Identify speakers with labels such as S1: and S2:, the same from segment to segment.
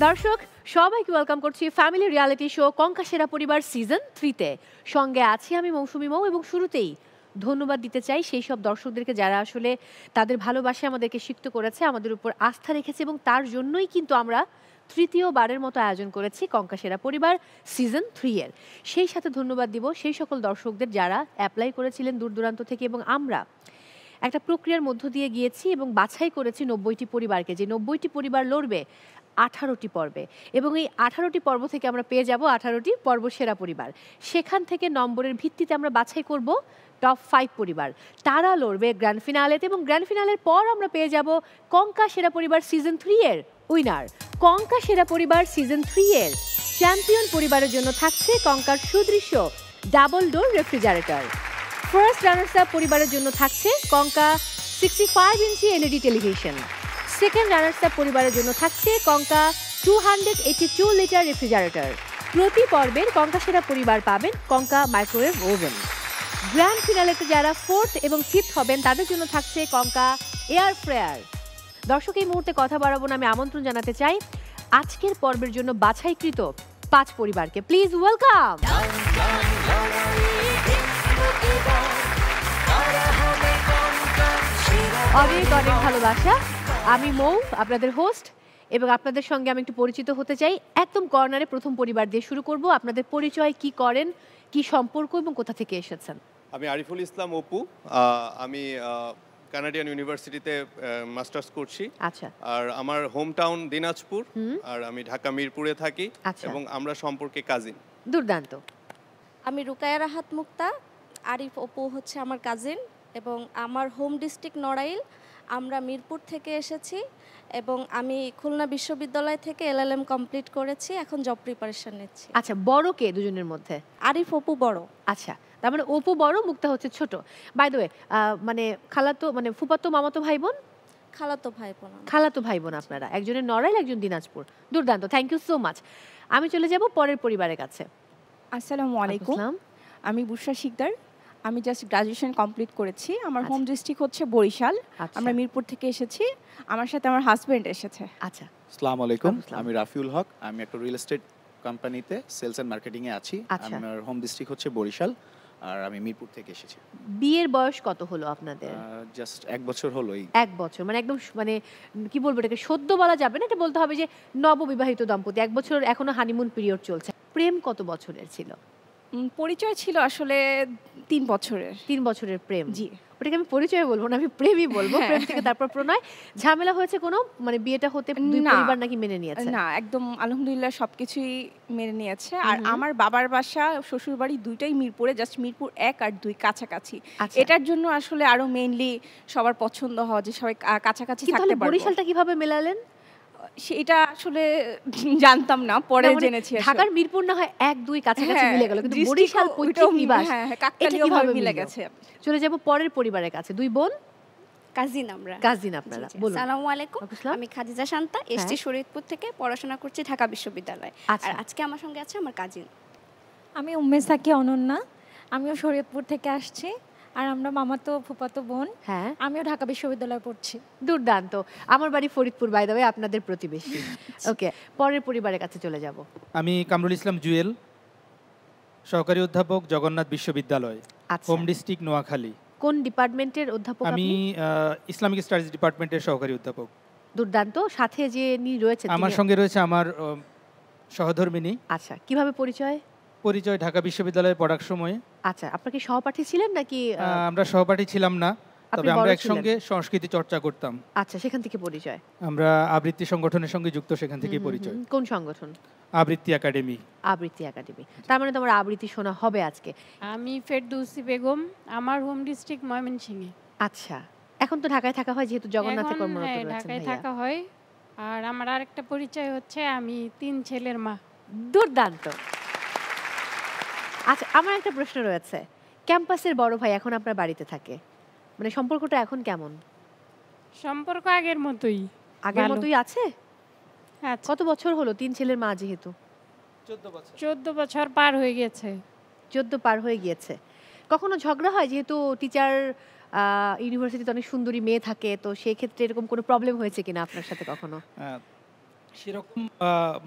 S1: দর্শক সবাইকে ওয়েলকাম করছি ফ্যামিলি রিয়ালিটি শো কঙ্কা সেরা পরিবার সিজন 3-তে। সঙ্গে আছি আমি মৌসুমী মৌ এবং শুরুতেই ধন্যবাদ দিতে চাই সেই সব দর্শকদেরকে যারা আসলে তাদের ভালোবাসায় আমাদেরকে সিক্ত করেছে, আমাদের উপর আস্থা রেখেছে এবং তার জন্যই কিন্তু আমরা তৃতীয়বারের মতো আয়োজন করেছি কঙ্কা সেরা পরিবার সিজন 3-এর। সেই সাথে ধন্যবাদ দিব সেই সকল দর্শকদের যারা অ্যাপ্লাই করেছিলেন দূর দূরান্ত থেকে এবং আমরা একটা প্রক্রিয়ার মধ্য দিয়ে গিয়েছি এবং বাছাই করেছি 90টি পরিবারকে, যে 90টি পরিবার লড়বে 18টি পর্বে এবং এই 18টি পর্ব থেকে আমরা পেয়ে যাব 18টি পর্ব সেরা পরিবার। সেখান থেকে নম্বরের ভিত্তিতে আমরা বাছাই করব টপ 5 পরিবার, তারা লড়বে গ্র্যান্ড ফিনালেতে এবং গ্র্যান্ড ফিনালের পর আমরা পেয়ে যাব কঙ্কা সেরা পরিবার সিজন 3-এর উইনার। কঙ্কা সেরা পরিবার সিজন 3-এর চ্যাম্পিয়ন পরিবারের জন্য থাকছে কঙ্কার সুদৃশ্য double door refrigerator. First runners up পরিবারের জন্য থাকছে Konka 65 inch LED television. Second runners up পরিবারের জন্য থাকছে কঙ্কা 282 লিটার রেফ্রিজারেটর। প্রতি পর্বের কঙ্কা সেরা পরিবার পাবেন কঙ্কা মাইক্রোওয়েভ ওভেন। গ্র্যান্ড ফিনালেতে যারা 4th এবং 5th হবেন তাদের জন্য থাকছে কঙ্কা এয়ার ফ্রায়ার। দর্শক এই মুহূর্তে কথা বাড়াবো না, আমি আমন্ত্রণ জানাতে চাই আজকের পর্বের জন্য বাছাইকৃত 5 পরিবারকে। Please welcome. অনেক অনেক ভালোবাসা। আমি মৌ, আপনাদের হোস্ট, এবং আপনাদের সঙ্গে আমি একটু পরিচিত হতে চাই। একদম কর্নারে প্রথম পরিবার দিয়ে শুরু করব। আপনাদের পরিচয়, কি করেন, কি সম্পর্ক এবং কোথা থেকে এসেছেন?
S2: আমি আরিফুল ইসলাম অপু। আমি কানাডিয়ান ইউনিভার্সিটিতে মাস্টার্স করছি।
S1: আচ্ছা।
S2: আর আমার হোম টাউন দিনাজপুর, আর আমি ঢাকা মিরপুরে থাকি এবং আমরা সম্পর্কে কাজিন।
S1: দুর্দান্ত।
S3: আমি রুকায়া রাহাত মুক্তা, আরিফ অপু হচ্ছে আমার কাজিন এবং আমার হোম ডিস্ট্রিক্ট নড়াইল। আমরা মিরপুর থেকে এসেছি এবং আমি খুলনা বিশ্ববিদ্যালয় থেকে এলএলএম কমপ্লিট করেছি, এখন জব প্রিপারেশন নিচ্ছি।
S1: আচ্ছা, বড় কে দুজনের মধ্যে?
S3: আরিফ অপু বড়।
S1: আচ্ছা, তার মানে অপু বড়, মুক্তা হচ্ছে ছোট। বাই দ্য ওয়ে, মানে খালাতো মানে ফুফাতো মামাতো ভাই বোন?
S3: খালাতো ভাই বোন।
S1: খালাতো ভাই বোন আপনারা, একজনের নড়াইল একজন দিনাজপুর। দুর্দান্ত, থ্যাংক ইউ সো মাচ। আমি চলে যাব পরের পরিবারের কাছে।
S4: আসসালামু আলাইকুম, আমি বুশরা শিকদার। আমি জাস্ট গ্রাজুয়েশন কমপ্লিট করেছি। আমার হোম ডিস্ট্রিক্ট হচ্ছে বরিশাল। আমরা মিরপুর থেকে এসেছি, আমার সাথে আমার হাজবেন্ড এসেছে।
S1: আচ্ছা,
S5: আসসালামু আলাইকুম, আমি রাফিউল হক। আমি একটা রিয়েল এস্টেট কোম্পানিতে সেলস এন্ড মার্কেটিং এ আছি। আমার হোম ডিস্ট্রিক্ট হচ্ছে বরিশাল আর আমি মিরপুর থেকে এসেছি।
S1: বিয়ের বয়স কত হলো আপনাদের?
S5: জাস্ট 1 বছর হলো।
S1: 1 বছর মানে একদম মানে কি বলবো, এটাকে সদ্য বলা যাবে না, এটা বলতে হবে যে নববিবাহিত দম্পতি। 1 বছর এখনো হানিমুন পিরিয়ড চলছে। প্রেম কত বছরের ছিল?
S4: পরিচয় ছিল আসলে 3 বছরের।
S1: 3 বছরের প্রেম?
S4: জি।
S1: ওটাকে আমি পরিচয় বলবো না, আমি প্রেমই বলবো। প্রেম থেকে তারপর প্রণয়। ঝামেলা হয়েছে কোনো, মানে বিয়েটা হতে দুই পরিবার নাকি মেনে নিয়েছে?
S4: না, একদম আলহামদুলিল্লাহ সবকিছুই মেনে নিয়েছে। আর আমার বাবার বাসা শ্বশুর বাড়ি দুইটাই মিরপুরে, জাস্ট মিরপুর 1 আর 2 কাছাকাছি। এটার জন্য আসলে আরো মেইনলি সবার পছন্দ হয় যে সবাই কাছাকাছি থাকতে পারবে।
S1: বরিশালটা কিভাবে মেলালেন?
S4: সেটা আসলে জানতাম না, পরে জেনেছি।
S1: ঢাকার মিরপুর না হয় 1 2 কাছাকাছি মিলে গেল, কিন্তু বরিশাল পৈতৃক নিবাস এটা কিভাবে মিলে গেছে? চলে যাব পরের পরিবারের কাছে। 2 বোন
S3: কাজিন আমরা।
S1: কাজিন আপনারা, বলুন।
S3: আসসালামু আলাইকুম, আমি খাদিজা শান্তা, এসটি শরীয়তপুর থেকে পড়াশোনা করছি ঢাকা বিশ্ববিদ্যালয়ে। আর আজকে আমার সঙ্গে আছে আমার কাজিন।
S6: আমি উম্মে সাকি অনন্যা, আমিও শরীয়তপুর থেকে আসছি। আর আমরা মামাতো ফুফাতো বোন।
S1: হ্যাঁ,
S6: আমিও ঢাকা বিশ্ববিদ্যালয়ে পড়ছি।
S1: দুর্দান্ত। আমার বাড়ি ফরিদপুর, বাই দ্য ওয়ে, আপনাদের প্রতিবেশী। ওকে, পরের পরিবারের কাছে চলে যাব।
S7: আমি কামরুল ইসলাম জুয়েল, সহকারী অধ্যাপক জগন্নাথ বিশ্ববিদ্যালয়, হোম ডিস্ট্রিক্ট নোয়াখালী।
S1: কোন ডিপার্টমেন্টের অধ্যাপক আপনি?
S7: আমি ইসলামিক স্টাডিজ ডিপার্টমেন্টের সহকারী অধ্যাপক।
S1: দুর্দান্ত। সাথে যে রয়েছে
S7: আমার সঙ্গে রয়েছে আমার সহধর্মিনী।
S1: আচ্ছা, কিভাবে পরিচয়?
S7: পরিচয় ঢাকা বিশ্ববিদ্যালয়ে পড়ার সময়।
S1: আচ্ছা, আপনারা কি সহপাঠী ছিলেন নাকি?
S7: আমরা সহপাঠী ছিলাম না, তবে আমরা একসঙ্গে সংস্কৃতি চর্চা করতাম।
S1: আচ্ছা, সেখান থেকে পরিচয়।
S7: আমরা আবৃত্তি সংগঠনের সঙ্গে যুক্ত, সেখান থেকে পরিচয়।
S1: কোন সংগঠন?
S7: আবৃত্তি একাডেমি।
S1: আবৃত্তি একাডেমি, তার মানে তোমার আবৃত্তি শোনা হবে আজকে।
S8: আমি ফেরদৌসি বেগম, আমার হোম ডিস্ট্রিক্ট ময়মনসিংহে।
S1: আচ্ছা, এখন তো ঢাকায় থাকা হয় যেহেতু জগন্নাথে কর্মরত রয়েছেন।
S8: ঢাকায় থাকা হয়। আর আমার আরেকটা পরিচয় হচ্ছে আমি 3 ছেলের মা।
S1: দুর্দান্ত। আচ্ছা, আমার একটা প্রশ্ন রয়েছে। ক্যাম্পাসের বড় ভাই এখন আপনার বাড়িতে থাকে, মানে সম্পর্কটা এখন কেমন?
S8: সম্পর্ক আগের মতোই।
S1: আগের মতোই আছে? কত বছর হলো 3 ছেলের মা যেহেতু?
S8: 14 বছর পার হয়ে গেছে।
S1: 14 পার হয়ে গিয়েছে। কখনো ঝগড়া হয়, যেহেতু টিচার ইউনিভার্সিটিতে অনেক সুন্দরী মেয়ে থাকে, তো সেই ক্ষেত্রে এরকম কোনো প্রবলেম হয়েছে কিনা আপনার সাথে কখনো?
S7: সেরকম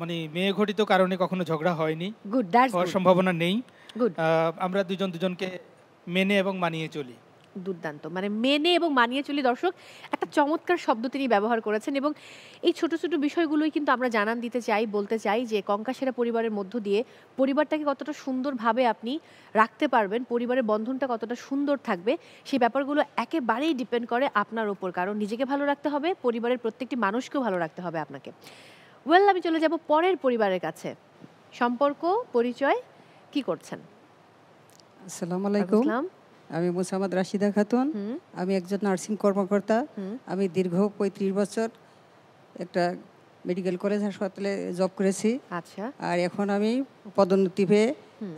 S7: মানে মেয়ে ঘটিত কারণে কখনো ঝগড়া হয়নি,
S1: গুড, দ্যাটস
S7: হওয়ার সম্ভাবনা নেই।
S1: গুড,
S7: আমরা দুজনকে মেনে এবং মানিয়ে চলি।
S1: দুর্দান্ত, মানে মেনে এবং মানিয়ে চলি। দর্শক, একটা চমৎকার শব্দ তিনি ব্যবহার করেছেন এবং এই ছোট ছোট বিষয়গুলোই কিন্তু আমরা জানান দিতে চাই, বলতে চাই যে কঙ্কাসেরা পরিবারের মধ্য দিয়ে পরিবারটাকে কতটা সুন্দরভাবে আপনি রাখতে পারবেন, পরিবারের বন্ধনটা কতটা সুন্দর থাকবে, সেই ব্যাপারগুলো একেবারেই ডিপেন্ড করে আপনার ওপর। কারণ নিজেকে ভালো রাখতে হবে, পরিবারের প্রত্যেকটি মানুষকেও ভালো রাখতে হবে আপনাকে। ওয়েল, আমি চলে যাব পরের পরিবারের কাছে। সম্পর্ক, পরিচয়, কি করছেন?
S9: আসসালামু আলাইকুম, আমি মোসাম্মদ রাশিদা খাতুন। আমি একজন নার্সিং কর্মকর্তা। আমি দীর্ঘ 35 বছর একটা মেডিকেল কলেজ হাসপাতালে জব করেছি।
S1: আচ্ছা।
S9: আর এখন আমি পদোন্নতি পেয়ে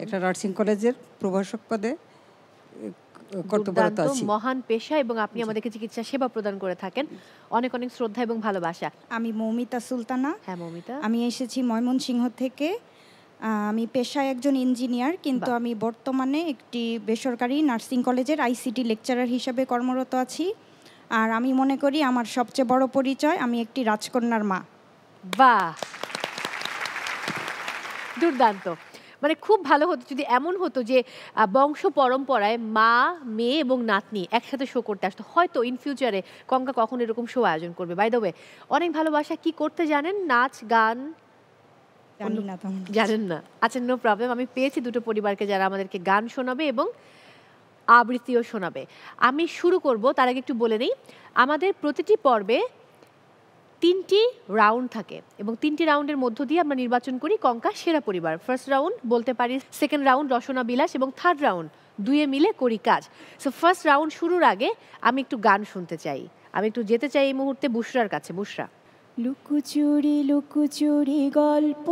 S9: একটা নার্সিং কলেজের প্রভাষক পদে কর্তব্যরত আছি।
S1: মহান পেশা, এবং আপনি আমাদেরকে চিকিৎসা সেবা প্রদান করে থাকেন। অনেক অনেক শ্রদ্ধা এবং ভালোবাসা।
S10: আমি মৌমিতা সুলতানা।
S1: হ্যাঁ মৌমিতা।
S10: আমি এসেছি ময়মনসিংহ থেকে। আমি পেশায় একজন ইঞ্জিনিয়ার, কিন্তু আমি বর্তমানে একটি বেসরকারি নার্সিং কলেজের আইসিটি লেকচারার হিসেবে কর্মরত আছি। আর আমি মনে করি আমার সবচেয়ে বড় পরিচয়, আমি একটি রাজকন্যার মা।
S1: বাহ, দুর্দান্ত। মানে খুব ভালো হতো যদি এমন হতো যে বংশ পরম্পরায় মা, মেয়ে এবং নাতনি একসাথে শো করতে আসতো। হয়তো ইন ফিউচারে কঙ্কা কখন এরকম শো আয়োজন করবে। বাই দ্য ওয়ে, অনেক ভালোবাসা। কি করতে জানেন? নাচ, গান? জানেন না? আচ্ছা, নো প্রবলেম। আমি পেয়েছি দুটো পরিবারকে যারা আমাদেরকে গান শোনাবে এবং আবৃত্তিও শোনাবে। আমি শুরু করব, তার আগে একটু বলে নেই, আমাদের প্রতিটি পর্বে 3টি রাউন্ড থাকে এবং 3টি রাউন্ডের মধ্য দিয়ে আমরা নির্বাচন করি কঙ্কা সেরা পরিবার। ফার্স্ট রাউন্ড বলতে পারি, সেকেন্ড রাউন্ড রসনা বিলাস, এবং থার্ড রাউন্ড দুয়ে মিলে করি কাজ। সো ফার্স্ট রাউন্ড শুরুর আগে আমি একটু গান শুনতে চাই। আমি একটু যেতে চাই এই মুহূর্তে বুশরার কাছে। বুশরা।
S4: লুকোচুরি লুকোচুরি গল্প,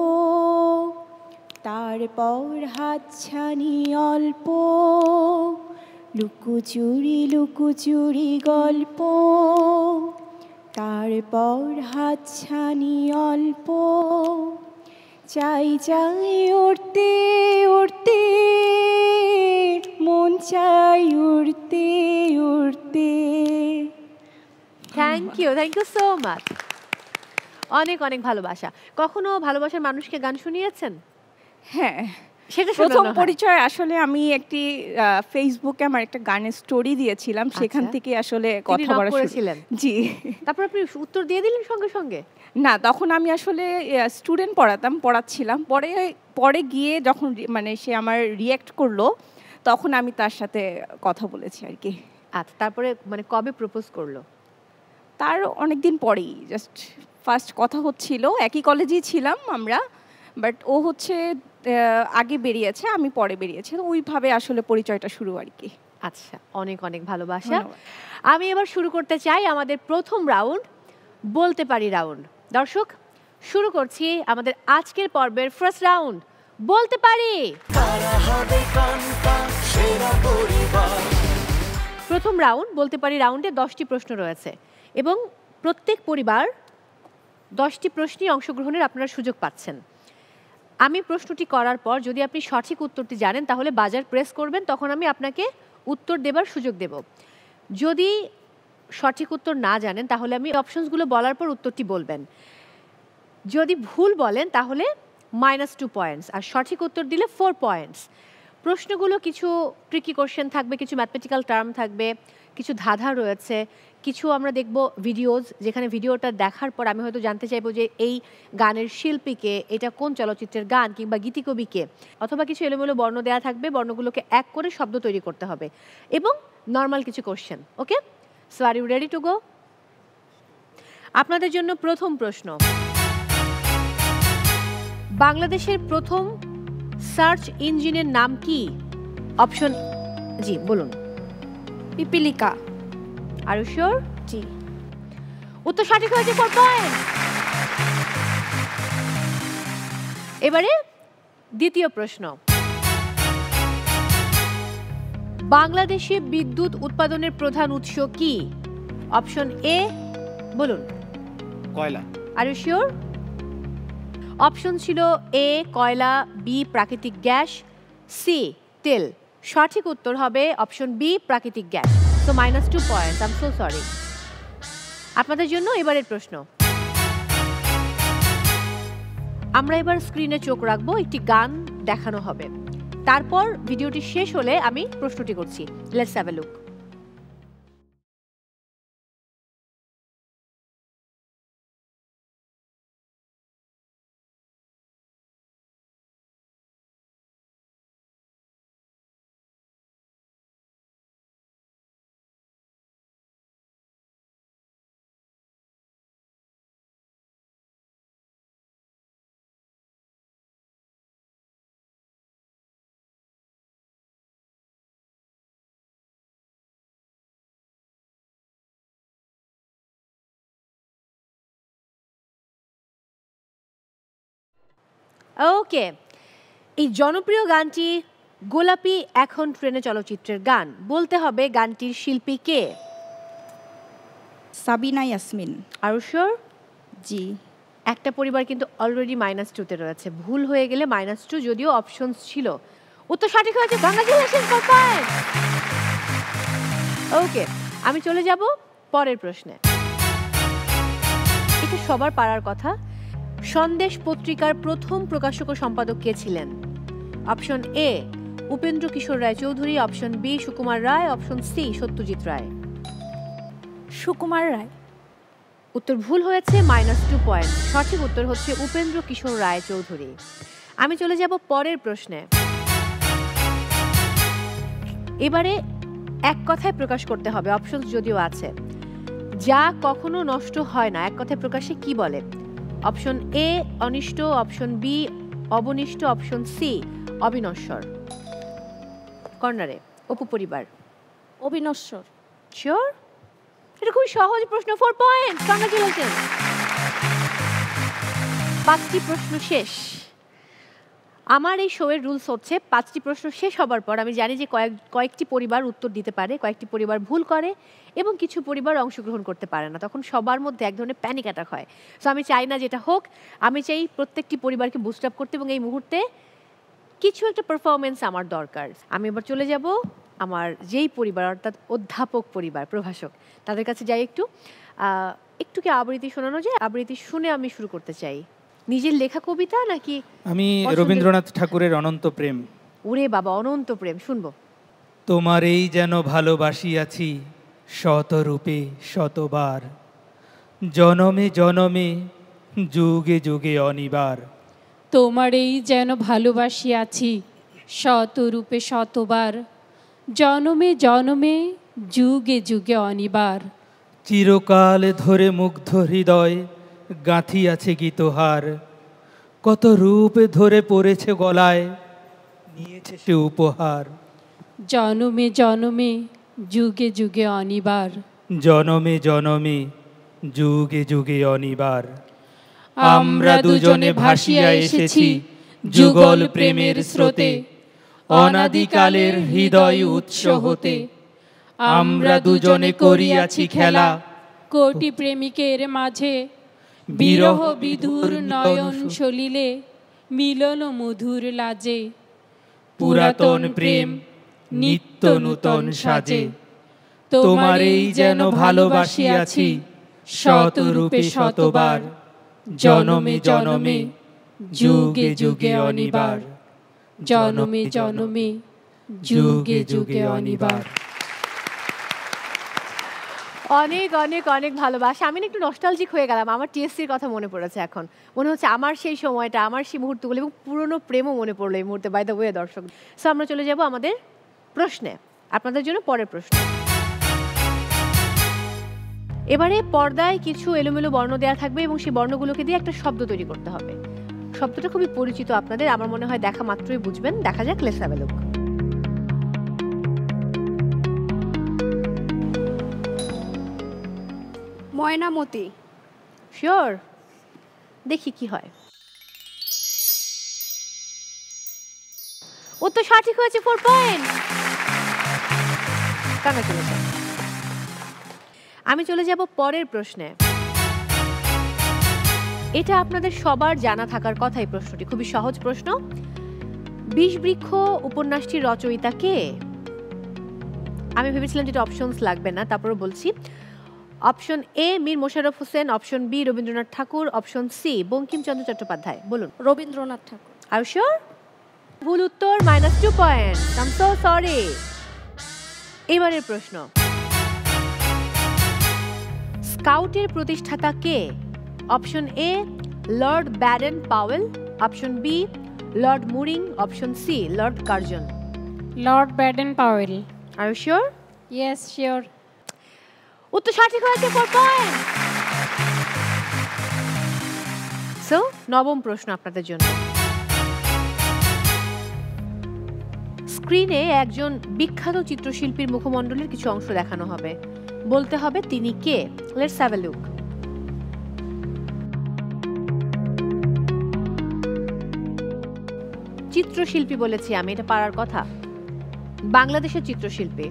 S4: তারপর হাতছানি অল্প। লুকোচুরি লুকোচুরি গল্প, তারপর হাতছানি অল্প। চাই চাই উড়তে উড়তে, মন চাই উড়তে উড়তে।
S1: Thank you so much. অনেক অনেক ভালোবাসা। কখনো ভালোবাসার মানুষকে গান শুনিয়েছেন?
S4: হ্যাঁ,
S1: সেটা
S4: প্রথম পরিচয় আসলে আমি একটি ফেসবুকে আমার একটা গানের স্টোরি দিয়েছিলাম, সেখান থেকে আসলে কথা বলা
S1: করেছিলেন।
S4: জি।
S1: তারপর আপনি উত্তর দিয়ে দিলেন সঙ্গে সঙ্গে?
S4: না, তখন আমি আসলে স্টুডেন্ট পড়াচ্ছিলাম। পরে গিয়ে যখন মানে সে আমার রিঅ্যাক্ট করলো, তখন আমি তার সাথে কথা বলেছি আর কি।
S1: আচ্ছা, তারপরে মানে কবে প্রপোজ করলো?
S4: তার অনেকদিন পরেই, জাস্ট ফার্স্ট কথা হচ্ছিল। একই কলেজেই ছিলাম আমরা, বাট ও হচ্ছে আগে বেরিয়েছে, আমি পরে বেরিয়েছি। ওইভাবে আসলে পরিচয়টা শুরু আর কি।
S1: আচ্ছা, অনেক অনেক ভালোবাসা। আমি এবার শুরু করতে চাই আমাদের প্রথম রাউন্ড, বলতে পারি রাউন্ড। দর্শক, শুরু করছি আমাদের আজকের পর্বের ফার্স্ট রাউন্ড, বলতে পারি। প্রথম রাউন্ড বলতে পারি রাউন্ডে 10টি প্রশ্ন রয়েছে এবং প্রত্যেক পরিবার 10টি প্রশ্নে অংশগ্রহণের আপনারা সুযোগ পাচ্ছেন। আমি প্রশ্নটি করার পর যদি আপনি সঠিক উত্তরটি জানেন তাহলে বাজার প্রেস করবেন, তখন আমি আপনাকে উত্তর দেবার সুযোগ দেব। যদি সঠিক উত্তর না জানেন তাহলে আমি অপশনসগুলো বলার পর উত্তরটি বলবেন। যদি ভুল বলেন তাহলে -2 পয়েন্টস, আর সঠিক উত্তর দিলে 4 পয়েন্টস। প্রশ্নগুলো কিছু ট্রিকি কোশ্চেন থাকবে, কিছু ম্যাথমেটিক্যাল টার্ম থাকবে, কিছু ধাঁধা রয়েছে, কিছু আমরা দেখব ভিডিওজ, যেখানে ভিডিওটা দেখার পর আমি হয়তো জানতে চাইবো যে এই গানের শিল্পীকে, এটা কোন চলচ্চিত্রের গান কিংবা গীতিকবিকে, অথবা কিছু এলোমেলো বর্ণ দেওয়া থাকবে, বর্ণগুলোকে এক করে শব্দ তৈরি করতে হবে, এবং নর্মাল কিছু question. Okay, so are you ready to go? আপনাদের জন্য প্রথম প্রশ্ন, বাংলাদেশের প্রথম সার্চ ইঞ্জিনের নাম কি? অপশন, জি বলুন।
S10: পিপিলিকা।
S1: Are you sure?
S10: জি।
S1: উত্তর সঠিক হয়েছে, 4 পয়েন্ট। এবারে দ্বিতীয় প্রশ্ন, বাংলাদেশে বিদ্যুৎ উৎপাদনের প্রধান উৎস কি? অপশন এ, বলুন।
S5: কয়লা।
S1: আর ইউ শিওর? অপশন ছিল এ কয়লা, বি প্রাকৃতিক গ্যাস, সি তেল। সঠিক উত্তর হবে অপশন বি প্রাকৃতিক gas. So -2 points, I am so sorry. আপনাদের জন্য এবারের প্রশ্ন, আমরা এবার স্ক্রিনে চোখ রাখবো, একটি গান দেখানো হবে, তারপর ভিডিওটি শেষ হলে আমি প্রশ্নটি করছি। Let's have a look. Okay, এই জনপ্রিয় গানটি গোলাপি এখন ট্রেনে চলচ্চিত্রের গান। বলতে হবে গানটির শিল্পী কে?
S10: সাবিনা ইয়াসমিন।
S1: আর শিওর?
S10: জি।
S1: একটা পরিবার কিন্তু অলরেডি -2-তে রয়েছে, ভুল হয়ে গেলে -2, যদিও অপশনস ছিল। উত্তর সঠিক হয়েছে, কংগ্রাচুলেশনস ফর পয়েন্ট। ওকে, আমি চলে যাব পরের প্রশ্নে। এটা সবার পারার কথা। সন্দেশ পত্রিকার প্রথম প্রকাশক ও সম্পাদক কে ছিলেন? Option A Upendra Kishore Ray Chowdhury, option B Sukumar Ray, option C Satyajit Ray.
S6: Sukumar Ray.
S1: উত্তর ভুল হয়েছে, -2 পয়েন্ট। সঠিক উত্তর হচ্ছে উপেন্দ্র কিশোর রায় চৌধুরী। আমি চলে যাব পরের প্রশ্নে। এবারে এক কথায় প্রকাশ করতে হবে, অপশন যদিও আছে। যা কখনো নষ্ট হয় না এক কথায় প্রকাশে কি বলে? অপশন এ অনিষ্ট, অপশন বি অবনিষ্ট, অপশন সি অবিনশ্বর। কর্নারে অপু পরিবার।
S3: অবিনশ্বর।
S1: শিওর? এটা খুব সহজ প্রশ্ন, 4 পয়েন্ট, কংগ্রাচুলেশন। 5টি প্রশ্ন শেষ। আমার এই শোয়ের রুলস হচ্ছে 5টি প্রশ্ন শেষ হবার পর আমি জানি যে কয়েকটি পরিবার উত্তর দিতে পারে, কয়েকটি পরিবার ভুল করে এবং কিছু পরিবার অংশগ্রহণ করতে পারে না। তখন সবার মধ্যে এক ধরনের প্যানিক অ্যাটাক হয়। সো আমি চাই না যেটা হোক, আমি চাই প্রত্যেকটি পরিবারকে বুস্ট আপ করতে এবং এই মুহূর্তে কিছু একটা পারফরমেন্স আমার দরকার। আমি এবার চলে যাব আমার যেই পরিবার, অর্থাৎ অধ্যাপক পরিবার, প্রভাষক, তাদের কাছে যাই। একটু কি আবৃত্তি শোনানো যায়? আবৃত্তি শুনে আমি শুরু করতে চাই। নিজের লেখা কবিতা নাকি?
S7: আমি রবীন্দ্রনাথ ঠাকুরের অনন্ত প্রেম।
S1: ওরে বাবা, অনন্ত প্রেম শুনবো।
S7: তোমার এই যেন ভালোবাসিয়াছি শতরূপে শতবার, জনমে জনমে যুগে যুগে অনিবার।
S8: তোমার এই যেন ভালোবাসিয়াছি শতরূপে শতবার, জনমে জনমে যুগে যুগে অনিবার।
S7: চিরকাল ধরে মুগ্ধ হৃদয় গাঁথিয়াছে গীতহার, কত রূপ ধরে পড়েছে গলায় নিয়েছে সে উপহার।
S8: জনমে জনমে যুগে যুগে অনিবার,
S7: জনমে জনমে যুগে যুগে অনিবার। আমরা দুজনে ভাসিয়া এসেছি যুগল প্রেমের স্রোতে, অনাদিকালের হৃদয় উৎস হতে। আমরা দুজনে করিয়াছি খেলা
S8: কোটি প্রেমিকের মাঝে, বিরহ বিধুর নয়ন সলিলে মিলন মধুর লাজে।
S7: পুরাতন প্রেম নিত্য নূতন সাজে, তোমার এই যেন ভালোবাসিয়াছি শতরূপে শতবার, জনমে জনমে যুগে যুগে অনিবার।
S8: জনমে জনমে যুগে যুগে অনিবার।
S1: অনেক অনেক অনেক ভালোবাসা। আমি একটু নস্টালজিক হয়ে গেলাম, আমার টিএসসির কথা মনে পড়েছে এখন। মনে হচ্ছে আমার সেই সময়টা, আমার সেই মুহূর্তগুলো এবং পুরনো প্রেমও মনে পড়লো এই মুহূর্তে। বাই দ্য ওয়ে দর্শক, সো আমরা চলে যাব আমাদের প্রশ্নে, আপনাদের জন্য পরের প্রশ্ন। এবারে পর্দায় কিছু এলোমেলো বর্ণ দেওয়া থাকবে এবং সেই বর্ণগুলোকে দিয়ে একটা শব্দ তৈরি করতে হবে। শব্দটা খুবই পরিচিত আপনাদের, আমার মনে হয় দেখা মাত্রই বুঝবেন। দেখা যাক, let's have a look.
S11: Mainamati.
S1: Sure? দেখি কি হয়। উত্তর সঠিক হয়েছে, 4 পয়েন্ট। আমি চলে যাব পরের প্রশ্নে। এটা আপনাদের সবার জানা থাকার কথা। এই প্রশ্নটি খুবই সহজ প্রশ্ন। বিষবৃক্ষ উপন্যাসটির রচয়িতা কে? আমি ভেবেছিলাম যেটা অপশনস লাগবে না, তারপরে বলছি। Option A Mir Mosharraf Hossain, option B Rabindranath Tagore, option C Bankimchandra Chattopadhyay. বলুন।
S3: Rabindranath Tagore.
S1: Are you sure? ভুল উত্তর, -2 point. I am so sorry. এবারের প্রশ্ন, স্কাউটের প্রতিষ্ঠাতা কে? Option A lord Baden Powell, option B lord Mooring, option C lord Curzon.
S8: Lord Baden Powell.
S1: Are you sure?
S8: Yes, sure.
S1: উত্তর সঠিক হয়েছে, 4 পয়েন্ট। সো নবম প্রশ্ন আপনাদের জন্য। স্ক্রিনে একজন বিখ্যাত চিত্রশিল্পীর মুখমণ্ডলের কিছু অংশ দেখানো হবে, বলতে হবে তিনি কে। Let's have a look. চিত্রশিল্পী বলেছি আমি, এটা পারার কথা। বাংলাদেশের চিত্রশিল্পী।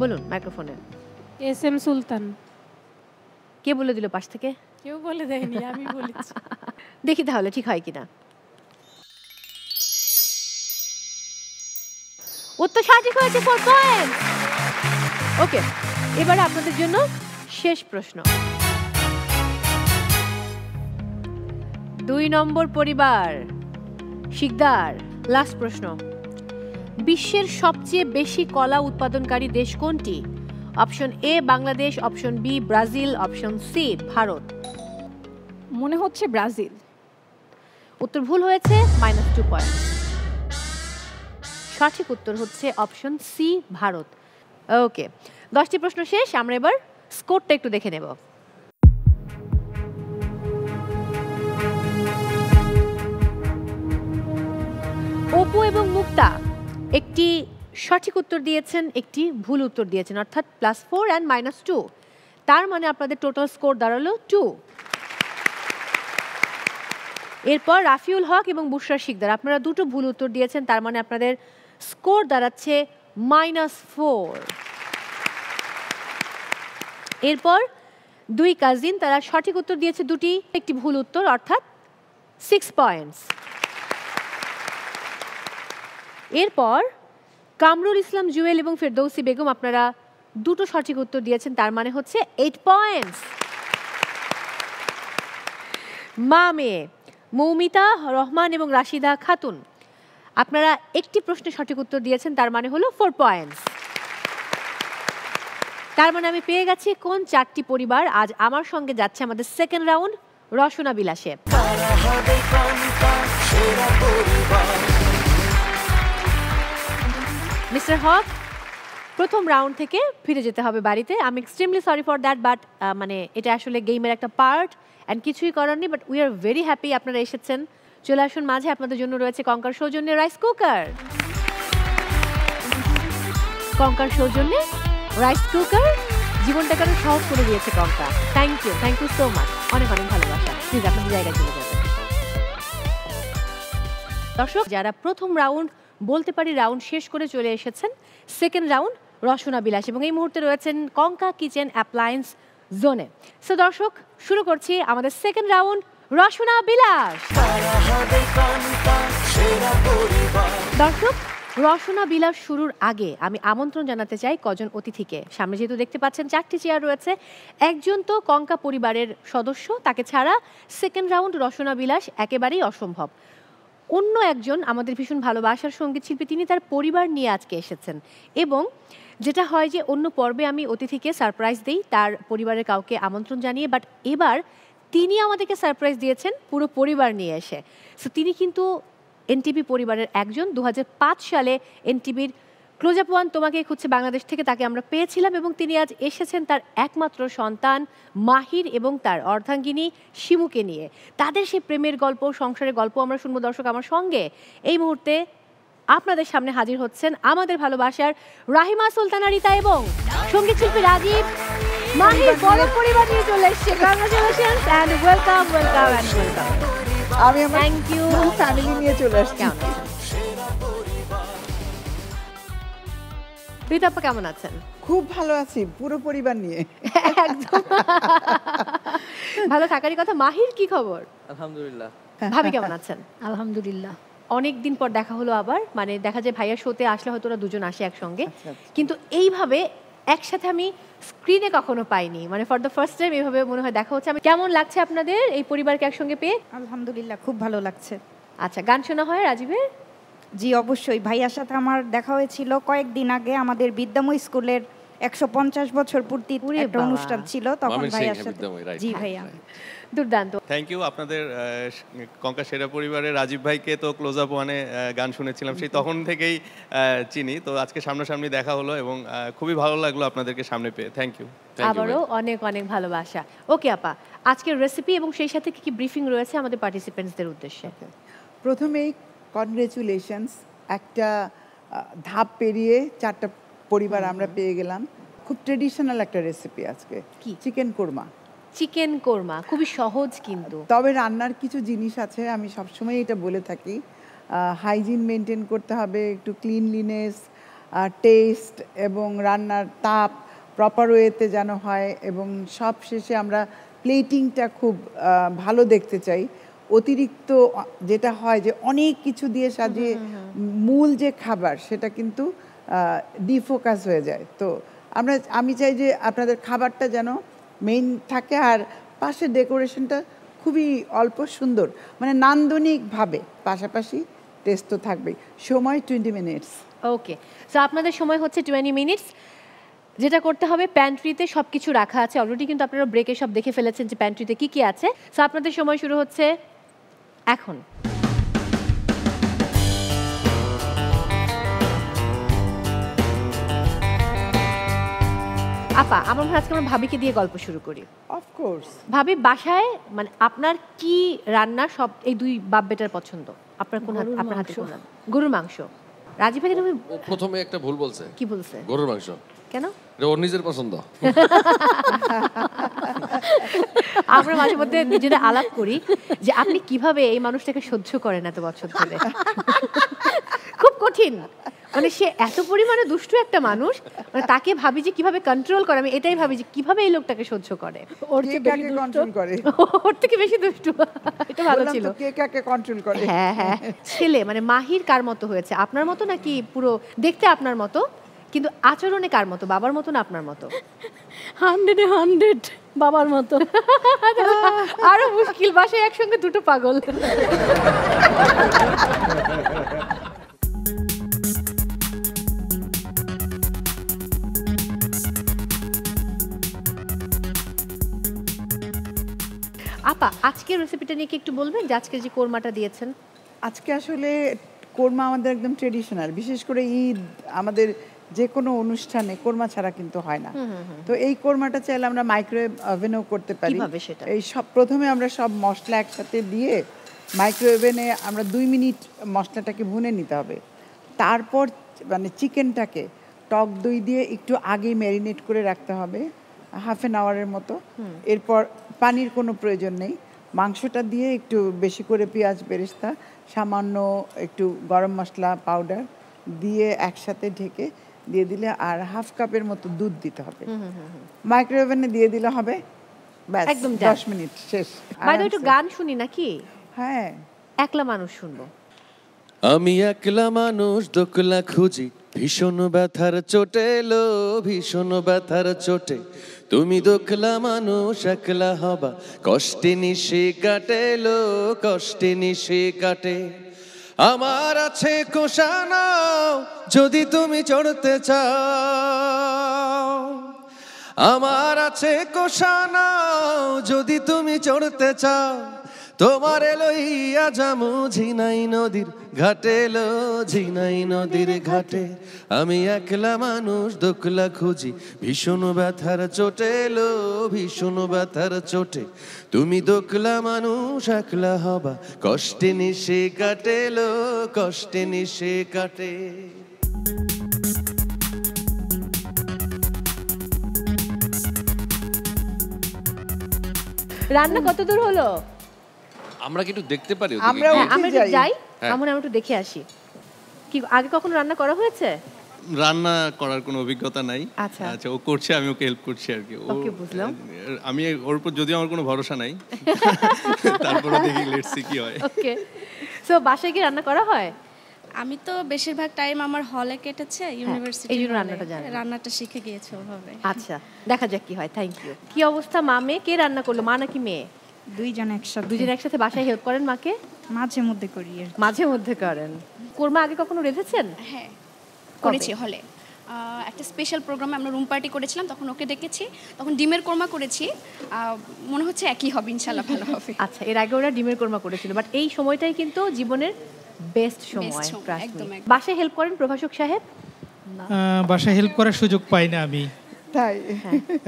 S1: বলুন মাইক্রোফোনে।
S8: এস এম সুলতান।
S1: কে বলে দিল পাশ থেকে?
S8: কেউ বলে দেয়নি, আমি বলেছি।
S1: দেখি তাহলে ঠিক হয় কিনা। উত্তর সঠিক হয়েছে, 4 পয়েন্ট। ওকে, এবারে আপনাদের জন্য শেষ প্রশ্ন। 2 নম্বর পরিবার শিকদার, লাস্ট প্রশ্ন। বিশ্বের সবচেয়ে বেশি কলা উৎপাদনকারী দেশ কোনটি? Option A Bangladesh, option B Brazil, option C Bharat.
S4: মনে হচ্ছে ব্রাজিল।
S1: উত্তর ভুল হয়েছে, -2 পয়েন্ট। সঠিক উত্তর হচ্ছে অপশন সি ভারত। ওকে, 10টি প্রশ্ন শেষ। আমরা এবার স্কোরটা একটু দেখে নেব। অপু এবং মুক্তা একটি সঠিক উত্তর দিয়েছেন, একটি ভুল উত্তর দিয়েছেন, অর্থাৎ +4 and -2। তার মানে আপনাদের টোটাল স্কোর দাঁড়ালো 2। এরপর রাফিউল হক এবং বুশরা শিকদার, আপনারা দুটো ভুল উত্তর দিয়েছেন, তার মানে আপনাদের স্কোর দাঁড়াচ্ছে -4। এরপর 2 কাজিন, তারা সঠিক উত্তর দিয়েছে দুটি, একটি ভুল উত্তর, অর্থাৎ 6 পয়েন্টস। এরপর কামরুল ইসলাম জুয়েল এবং ফেরদৌসি বেগম, আপনারা দুটো সঠিক উত্তর দিয়েছেন, তার মানে হচ্ছে 8 পয়েন্টস। মা মেয়ে মৌমিতা রহমান এবং রাশিদা খাতুন, আপনারা একটি প্রশ্নে সঠিক উত্তর দিয়েছেন, তার মানে হলো 4 পয়েন্টস। তার মানে আমি পেয়ে গেছি কোন 4টি পরিবার আজ আমার সঙ্গে যাচ্ছে আমাদের সেকেন্ড রাউন্ড রসনা বিলাসে। মিস্টার হক, প্রথম রাউন্ড থেকে ফিরে যেতে হবে বাড়িতে। আমি extremely sorry for that, but মানে এটা আসলে গেমের একটা পার্ট অ্যান্ড কিছুই করার নেই, but we are very happy আপনারা এসেছেন। চলে আসুন মাঝে, আপনাদের জন্য রয়েছে কঙ্কার সৌজন্যে রাইস কুকার। কঙ্কার সৌজন্যে রাইস কুকার, জীবনটাকে আরো সহজ করে দিয়েছে কঙ্কা। থ্যাংক ইউ সো মাচ, অনেক অনেক ভালোবাসা। প্লিজ আপনাদের জায়গায় চলে যাবেন। দর্শক, যারা প্রথম রাউন্ড বলতে পারি রাউন্ড শেষ করে চলে এসেছেন সেকেন্ড রাউন্ড রসনা বিলাস, এবং এই মুহূর্তে রয়েছেন কঙ্কা কিচেন অ্যাপ্লায়েন্স জোনে। সো দর্শক, শুরু করছি আমাদের সেকেন্ড রাউন্ড রসনা বিলাস। দর্শক, রসনা বিলাস শুরুর আগে আমি আমন্ত্রণ জানাতে চাই কজন অতিথিকে। সামনে যেহেতু দেখতে পাচ্ছেন 4টি চেয়ার রয়েছে, একজন তো কঙ্কা পরিবারের সদস্য, তাকে ছাড়া সেকেন্ড রাউন্ড রসনা বিলাস একেবারেই অসম্ভব। অন্য একজন আমাদের ভীষণ ভালোবাসার সঙ্গীত শিল্পী, তিনি তার পরিবার নিয়ে আজকে এসেছেন। এবং যেটা হয় যে অন্য পর্বে আমি অতিথিকে সারপ্রাইজ দিই তার পরিবারের কাউকে আমন্ত্রণ জানিয়ে, বাট এবার তিনি আমাদেরকে সারপ্রাইজ দিয়েছেন পুরো পরিবার নিয়ে এসে। সো তিনি কিন্তু এনটিভি পরিবারের একজন। 2005 সালে এনটিভির ক্লোজ আপ ওয়ান তোমাকে খুঁজছে বাংলাদেশ থেকে তাকে আমরা পেয়েছিলাম, এবং তিনি আজ এসেছেন তার একমাত্র সন্তান মাহির এবং তার অর্ধাঙ্গিনী শিমুকে নিয়ে। তাদের সেই প্রেমের গল্প, সংসারের গল্প আমরা শুনবো। দর্শক, আমার সঙ্গে এই মুহূর্তে আপনাদের সামনে হাজির হচ্ছেন আমাদের ভালোবাসার রাহিমা সুলতানা রিতা এবং সঙ্গীত শিল্পী রাজীব। মাহির বড় পরিবার নিয়ে চলে এসেছে। Congratulations and welcome.
S11: আমি আমার
S1: থ্যাংক ইউ
S11: ফ্যামিলি নিয়ে চলে আসছি।
S1: রিতা আপা কেমন আছেন?
S11: খুব ভালো আছি, পুরো পরিবার নিয়ে।
S1: একদম ভালো থাকারই কথা। মাহির কি খবর?
S12: আলহামদুলিল্লাহ।
S1: ভাবি কেমন আছেন?
S6: আলহামদুলিল্লাহ।
S1: অনেকদিন পর দেখা হলো আবার, মানে দেখা যায় ভাইয়ার শোতে আসলে হয়তো ওরা দুজন আসে একসঙ্গে, কিন্তু এইভাবে একসাথে আমি স্ক্রিনে কখনো পাইনি, মানে ফর দ্য ফার্স্ট টাইম এভাবে মনে হয় দেখা হচ্ছে। কেমন লাগছে আপনাদের এই পরিবারকে একসঙ্গে পেয়ে?
S10: আলহামদুলিল্লাহ, খুব ভালো লাগছে।
S1: আচ্ছা, গান শোনা হয় রাজীবের?
S10: জি অবশ্যই, ভাইয়ার সাথে আমার দেখা হয়েছিল কয়েকদিন আগে, আমাদের বিদ্যাময় স্কুলের 150 বছর পূর্তির একটা অনুষ্ঠান ছিল, তখন ভাইয়ার সাথে। জি ভাইয়া,
S1: দুর্দান্ত।
S2: Thank you. আপনাদের কঙ্কা সেরা পরিবারের রাজীব ভাইকে তো ক্লোজ আপ ওয়ানে গান শুনেছিলাম, সেই তখন থেকেই চিনি। তো আজকে সামনাসামনি দেখা হলো এবং খুবই ভালো লাগলো আপনাদেরকে সামনে পেয়ে। Thank you.
S1: আবারও অনেক অনেক ভালোবাসা। ওকে আপা, আজকের রেসিপি এবং সেই সাথে কি কি ব্রিফিং রয়েছে আমাদের পার্টিসিপেন্টসদের উদ্দেশ্যে?
S11: প্রথমেই কনগ্রেচুলেশনস, একটা ধাপ পেরিয়ে 4টা পরিবার আমরা পেয়ে গেলাম। খুব ট্রেডিশনাল একটা রেসিপি আজকে, চিকেন কোরমা।
S1: চিকেন কোরমা খুবই সহজ, কিন্তু
S11: তবে রান্নার কিছু জিনিস আছে, আমি সবসময় এটা বলে থাকি, হাইজিন মেনটেন করতে হবে, একটু ক্লিনলিনেস, টেস্ট এবং রান্নার তাপ প্রপার ওয়েতে যেন হয়, এবং সব শেষে আমরা প্লেটিংটা খুব ভালো দেখতে চাই। অতিরিক্ত যেটা হয় যে অনেক কিছু দিয়ে সাজিয়ে মূল যে খাবার সেটা কিন্তু ডিফোকাস হয়ে যায়। তো আমি চাই যে আপনাদের খাবারটা যেন মেইন থাকে, আর পাশে ডেকোরেশনটা খুবই অল্প সুন্দর, মানে নান্দনিকভাবে, পাশাপাশি টেস্ট তো থাকবেই। সময় 20 মিনিটস।
S1: ওকে, সো আপনাদের সময় হচ্ছে 20 মিনিটস। যেটা করতে হবে, প্যান্ট্রিতে সব কিছু রাখা আছে অলরেডি, কিন্তু আপনারা ব্রেকে সব দেখে ফেলেছেন যে প্যান্ট্রিতে কি কি আছে। সো আপনাদের সময় শুরু হচ্ছে এখন। আপা, আমার মনে হয় আজকে আমরা ভাবিকে দিয়ে গল্প শুরু করি।
S11: অফকোর্স।
S1: ভাবি, বাসায় মানে আপনার কি রান্না সব এই দুই বাপ বেটার পছন্দ? আপনার কোন আপনার হাতে কোন? গরুর মাংস। রাজীব ভাই তুমি
S12: প্রথমে একটা ভুল বলছে।
S1: কি বলছে?
S12: গরুর মাংস।
S1: কেন?
S12: এটা ওর নিজের পছন্দ।
S1: আমরা মাঝে মধ্যে নিজেরা আলাপ করি যে আপনি কিভাবে এই মানুষটাকে সহ্য করেন এত বছর ধরে। খুব কঠিন, মানে সে এত পরিমাণে দুষ্টু একটা মানুষ, মানে তাকে ভাবি যে কিভাবে কন্ট্রোল করে। আমি এটাই ভাবি যে কিভাবে এই লোকটাকে সহ্য করে।
S11: ওর থেকে কন্ট্রোল করে,
S1: ওর থেকে বেশি দুষ্টু। এটা ভালো ছিল।
S11: কে কাকে কন্ট্রোল করে?
S1: হ্যাঁ হ্যাঁ। ছেলে মানে মাহির কার মতো হয়েছে? আপনার মতো নাকি পুরো দেখতে আপনার মতো, কিন্তু আচরণে কার মতো? বাবার মতো না আপনার মতো?
S8: 100 বাবার মতো।
S1: আরো মুশকিল, বাসায় একসঙ্গে দুটো পাগল। আপা, আজকের রেসিপিটা নিয়ে কি একটু বলবেন, যে আজকে যে কোরমাটা দিয়েছেন?
S11: আজকে আসলে কোরমা আমাদের একদম ট্রেডিশনাল, বিশেষ করে ঈদ, আমাদের যে কোনো অনুষ্ঠানে কোরমা ছাড়া কিন্তু হয় না। তো এই কোরমাটা চাইলে আমরা মাইক্রোওয়েভ ওভেনেও করতে পারি। এই সব প্রথমে আমরা সব মশলা একসাথে দিয়ে মাইক্রোওভেনে আমরা 2 মিনিট মশলাটাকে ভুনে নিতে হবে। তারপর মানে চিকেনটাকে টক দই দিয়ে একটু আগে ম্যারিনেট করে রাখতে হবে, হাফ অ্যান আওয়ারের মতো। এরপর পানির কোনো প্রয়োজন নেই, মাংসটা দিয়ে একটু বেশি করে পেঁয়াজ বেরেস্তা, সামান্য একটু গরম মশলা পাউডার দিয়ে একসাথে ঢেকে দিয়ে দিলে, আর হাফ কাপের মতো দুধ দিতে হবে। মাইক্রোওভেনে দিয়ে দিলে হবে, ব্যাস
S1: একদম
S11: 10 মিনিট শেষ।
S1: বাইরে একটু গান শুনি নাকি?
S11: হ্যাঁ,
S1: একলা মানুষ শুনবো।
S12: আমি একলা মানুষ দোকলা খুঁজি, ভীষণ ব্যথার চোটে লো, ভীষণ ব্যথার চোটে। তুমি দোকলা মানুষ একলা হবা, কষ্টে নিশে কাটে লো, কষ্টে নিশে কাটে। আমার আছে কোষানো, যদি তুমি চড়তে চাও। আমার আছে কোষানো, যদি তুমি চড়তে চাও। তোমার লইয়া যামু ঝিনাই নদীর ঘাটে লো, ঝিনাই নদীর ঘাটে। আমি একলা মানুষ দোকলা খুঁজি, ভীষণ ব্যথার চোটে লো, ভীষণ ব্যথার চোটে। তুমি দোকলা মানুষ একলা হবা, কষ্টে নিশে কাটে লো, কষ্টে নিশে কাটে।
S1: রান্না কত দূর হলো?
S12: আমরা কি একটু দেখতে পারি?
S1: আমরা যাই, আমরা একটু দেখে আসি। কি আগে কখনো রান্না করা হয়েছে?
S2: রান্না করার কোনো অভিজ্ঞতা নাই।
S1: আচ্ছা
S2: আচ্ছা, ও করছে, আমি ওকে হেল্প করছি আর কি।
S1: ওকে, বুঝলাম।
S2: আমি ওর উপর যদিও আমার কোনো ভরসা নাই, তারপরে দেখি লেটস সি কি হয়।
S1: ওকে, সো বাসায় কি রান্না করা হয়?
S3: আমি তো বেশিরভাগ টাইম আমার হলে কেটেছে ইউনিভার্সিটি,
S1: এই জন্য রান্নাটা জানেন।
S3: রান্নাটা শিখে গিয়েছে ওভাবে।
S1: আচ্ছা, দেখা যাক কি হয়। Thank you. কি অবস্থা মা মেয়ে, কে রান্না করলো, মা নাকি মেয়ে?
S10: দুইজন একসাথে।
S1: দুজন একসাথে বাসায় হেল্প করেন মাকে?
S10: মাঝে মধ্যে করি।
S1: মাঝে মধ্যে করেন। কোরমা আগে কখনো রেঁধেছেন?
S13: হ্যাঁ করেছি হলে, একটা স্পেশাল প্রোগ্রামে আমরা রুম পার্টি করেছিলাম, তখন ওকে ডেকেছি, তখন ডিমের কোরমা করেছি, মনে হচ্ছে একই হবে ইনশাল্লাহ, ভালো হবে।
S1: আচ্ছা, এর আগে ওরা ডিমের কোরমা করেছিল, বাট এই সময়টাই কিন্তু জীবনের বেস্ট সময়। বাসায় হেল্প করেন প্রভাষক সাহেব?
S7: বাসায় হেল্প করার সুযোগ পাই না আমি,
S11: তাই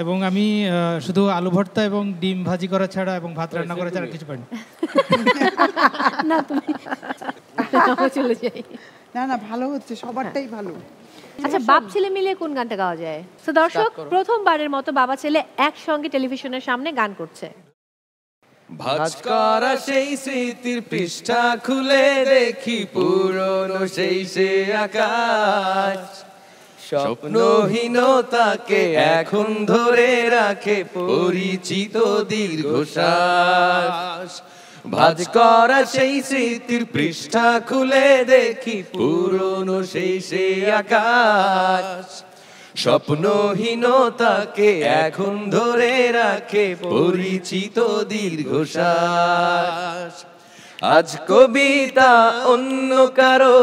S7: এবং আমি শুধু আলু ভর্তা এবং ডিম ভাজি করা ছাড়া এবং ভাত রান্না করা ছাড়া কিছু পাই না।
S1: না তুমি চলে যাই।
S11: না ভালো হচ্ছে, সবারটাই ভালো।
S1: আচ্ছা, বাপ ছেলে মিলে কোন গানটা গাওয়া যায়? তো দর্শক, প্রথমবারের মতো বাবা ছেলে একসঙ্গে টেলিভিশনের সামনে গান করছে।
S12: ভাঁজ করা সেই স্মৃতির পৃষ্ঠা খুলে দেখি পুরনো সেই সে আকাশ, স্বপ্নহীনতাকে এখন ধরে রাখে পরিচিত দীর্ঘশ্বাস। ভাঁজ করা সেই স্মৃতির পৃষ্ঠা খুলে দেখি পুরনো সেই সে আকাশ, স্বপ্নহীনতাকে এখন ধরে রাখে পরিচিত দীর্ঘশ্বাস। আজ কবিতা অন্য কারো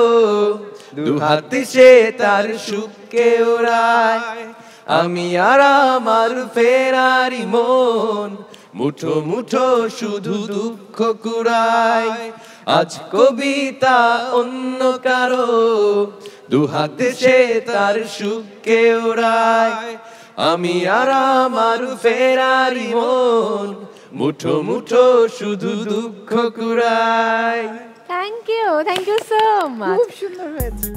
S12: দুহাতে সে তার সুখকে ওড়ায়, আমি আর আমার ফেরারি মন মুঠো মুঠো শুধু দুঃখ কুড়ায়। আজ কবিতা অন্য কারো দুহাতে সে তার সুখকে ওড়ায়, আমি আর আমার ফেরারি মন মুঠো মুঠো শুধু দুঃখ কুড়ায়।
S1: Thank you so much.
S11: খুব সুন্দর হয়েছে।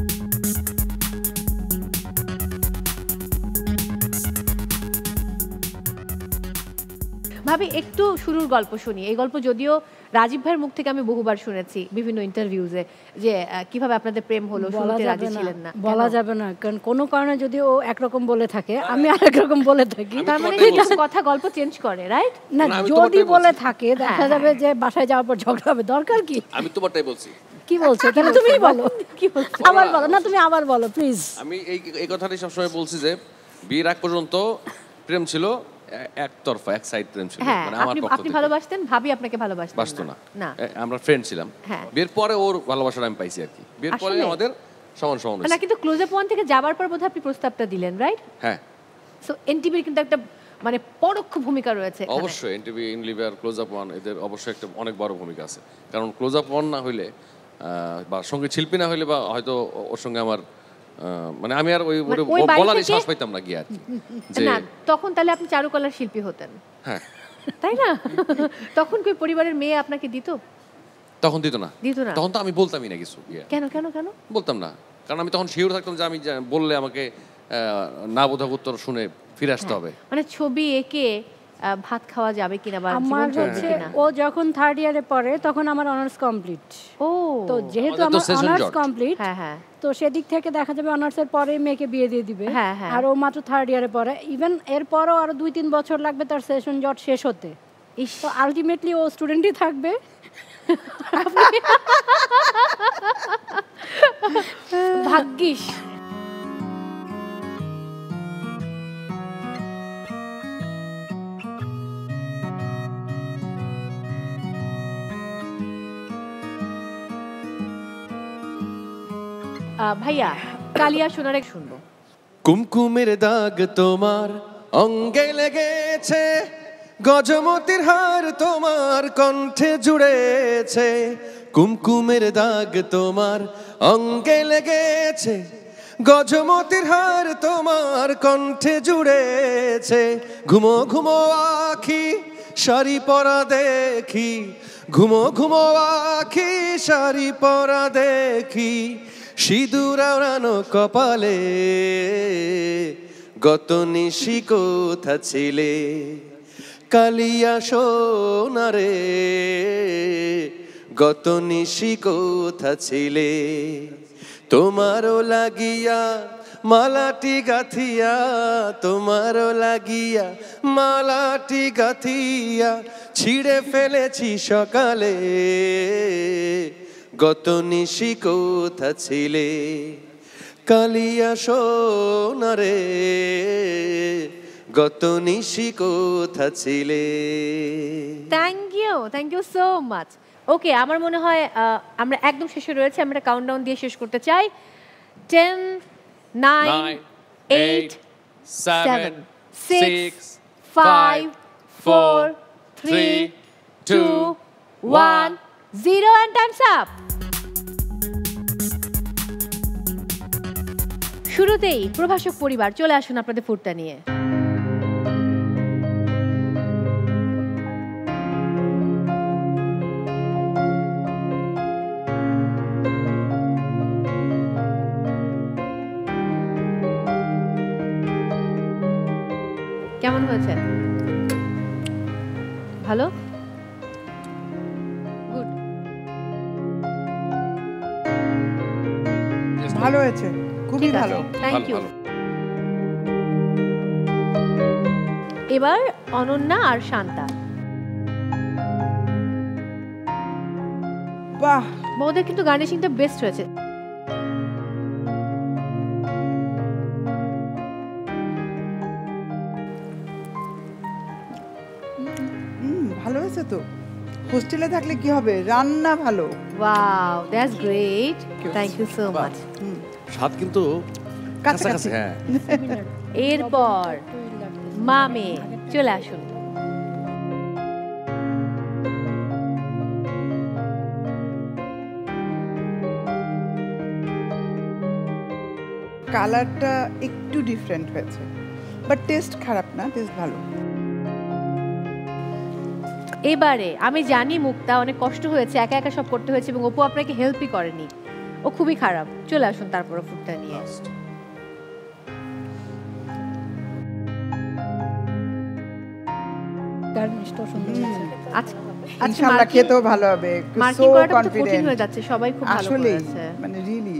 S1: ভাবি, একটু শুরুর গল্প শুনি। এই গল্প যদিও রাজীব ভাইয়ের মুখ থেকে আমি বহুবার শুনেছি বিভিন্ন ইন্টারভিউজে, যে কিভাবে আপনাদের প্রেম হলো, শুরুতে রাজি ছিলেন না।
S14: বলা যাবে না, কারণ কোনো কারণে যদি ও একরকম বলে থাকে, আমি আরেক রকম বলে থাকি,
S1: তার মানে কথা গল্প চেঞ্জ করে, রাইট?
S14: না, যদি বলে থাকে দেখা যাবে যে বাসায় যাওয়ার পর ঝগড়া হবে, দরকার কি?
S12: আমি তোমারটাই বলছি।
S14: কি বলছো? তাহলে তুমিই বলো। কি বলছো? আবার বলো না, তুমি আবার বলো প্লিজ।
S12: আমি এই কথাটাই সবসময় বলছি যে বিয়ের আগ পর্যন্ত প্রেম ছিল একতরফা, এক সাইড প্রেম ছিল, মানে আমার পক্ষ থেকে।
S1: আপনি ভালোবাসতেন, ভাবি আপনাকে ভালোবাসতেন
S12: না, আমরা ফ্রেন্ড ছিলাম। বিয়ের পরে ওর ভালোবাসাটা আমি পাইছি আর কি, বিয়ের পরে আমাদের সমান সমান হয়েছে।
S1: না, কিন্তু ক্লোজ আপ ওয়ান থেকে যাবার পর বোধহয় আপনি প্রস্তাবটা দিলেন, রাইট?
S12: হ্যাঁ।
S1: সো এনটিভির কিন্তু একটা মানে পরোক্ষ ভূমিকা রয়েছে।
S12: অবশ্যই NTV, Unilever, close up one এদের অবশ্যই একটা অনেক বড় ভূমিকা আছে, কারণ ক্লোজ আপ ওয়ান না হইলে বা সঙ্গীত শিল্পী না হইলে বা হয়তো ওর সঙ্গে আমার মানে আমি আর ওই বলারই সাহস পাইতাম না গিয়ে আর কি।
S1: না, তখন তাহলে আপনি চারুকলার শিল্পী হতেন।
S12: হ্যাঁ,
S1: তাই না? তখন কি পরিবারের মেয়ে আপনাকে দিত?
S12: তখন দিত না। তখন তো আমি বলতামই না কিছু।
S1: কেন কেন কেন
S12: বলতাম না? কারণ আমি তখন শিওর থাকতাম যে আমি বললে আমাকে না বোধক উত্তর শুনে ফিরে আসতে হবে।
S1: মানে ছবি এঁকে ভাত খাওয়া যাবে কিনা বা
S14: আমার হচ্ছে ও যখন থার্ড ইয়ারে পড়ে তখন আমার অনার্স কমপ্লিট।
S1: ও,
S14: তো যেহেতু আমার অনার্স কমপ্লিট, তো সেদিক থেকে দেখা যাবে অনার্সের পরে মেয়েকে বিয়ে দিয়ে দিবে। আর ও মাত্র থার্ড ইয়ারে পড়ে, ইভেন এরপরও আরো 2-3 বছর লাগবে তার সেশন জট শেষ হতে। তো আলটিমেটলি ও স্টুডেন্টই থাকবে।
S1: ভাগ্যিস। ভাইয়া, কালিয়া সোনারে শুনবো।
S12: কুমকুমের দাগ তোমার অঙ্গে লেগেছে, গজমতির হার তোমার কণ্ঠে জুড়েছে। কুমকুমের দাগ তোমার অঙ্গে লেগেছে, গজমতির হার তোমার কণ্ঠে জুড়েছে। ঘুমো ঘুমো আখি শাড়ি পরা দেখি, ঘুমো ঘুমো আখি শাড়ি পরা দেখি। সিঁদুর আওড়ানো কপালে গত নিশি কোথা ছিলে, কালিয়া সোনারে গত নিশি কোথা ছিলে। তোমারও লাগিয়া মালাটি গাথিয়া, তোমারও লাগিয়া মালাটি গাথিয়া ছিঁড়ে ফেলেছি সকালে। গত নিশি কোথা ছিলে কালিয়া সোনারে গত নিশি কোথা ছিলে।
S1: Thank you so much. Okay, আমার মনে হয় আমরা একদম শেষে রয়েছে, আমরা কাউন্টডাউন দিয়ে শেষ করতে চাই। 10 9 8 7 6 5 4 3 2 1 0 and time's up. শুরুতেই প্রভাষক পরিবার চলে আসুন আপনাদের ফুডটা নিয়ে। কেমন হয়েছে? ভালো, গুড,
S11: ভালো হয়েছে, খুবই ভালো,
S1: থ্যাংক ইউ। এবার অনন্যা আর শান্তা।
S11: বাহ,
S1: ওদের কিন্তু গার্নিশিংটা বেস্ট হয়েছে।
S11: ভালো হয়েছে তো। হোস্টেলে থাকলে কি হবে, রান্না ভালো।
S1: Wow, that's great, thank you so much.
S12: স্বাদ কিন্তু কাছাকাছি। হ্যাঁ,
S1: এরপর মামে চলে আসুন।
S11: কালারটা একটু ডিফারেন্ট হয়েছে, বাট টেস্ট খারাপ না, টেস্ট ভালো।
S1: এবারে আমি জানি মুক্তা অনেক কষ্ট হয়েছে, একা একা সব করতে হয়েছে এবং অপু আপনাকে হেল্পই করেনি, ও খুবই খারাপ। চলে আসুন তারপর ফুডটা নিয়ে।
S11: ইনশাআল্লাহ খেতেও ভালো হবে।
S1: মার্কিং করাটা তো কঠিন হয়ে যাচ্ছে, সবাই খুব ভালো করেছে,
S11: মানে রিয়েলি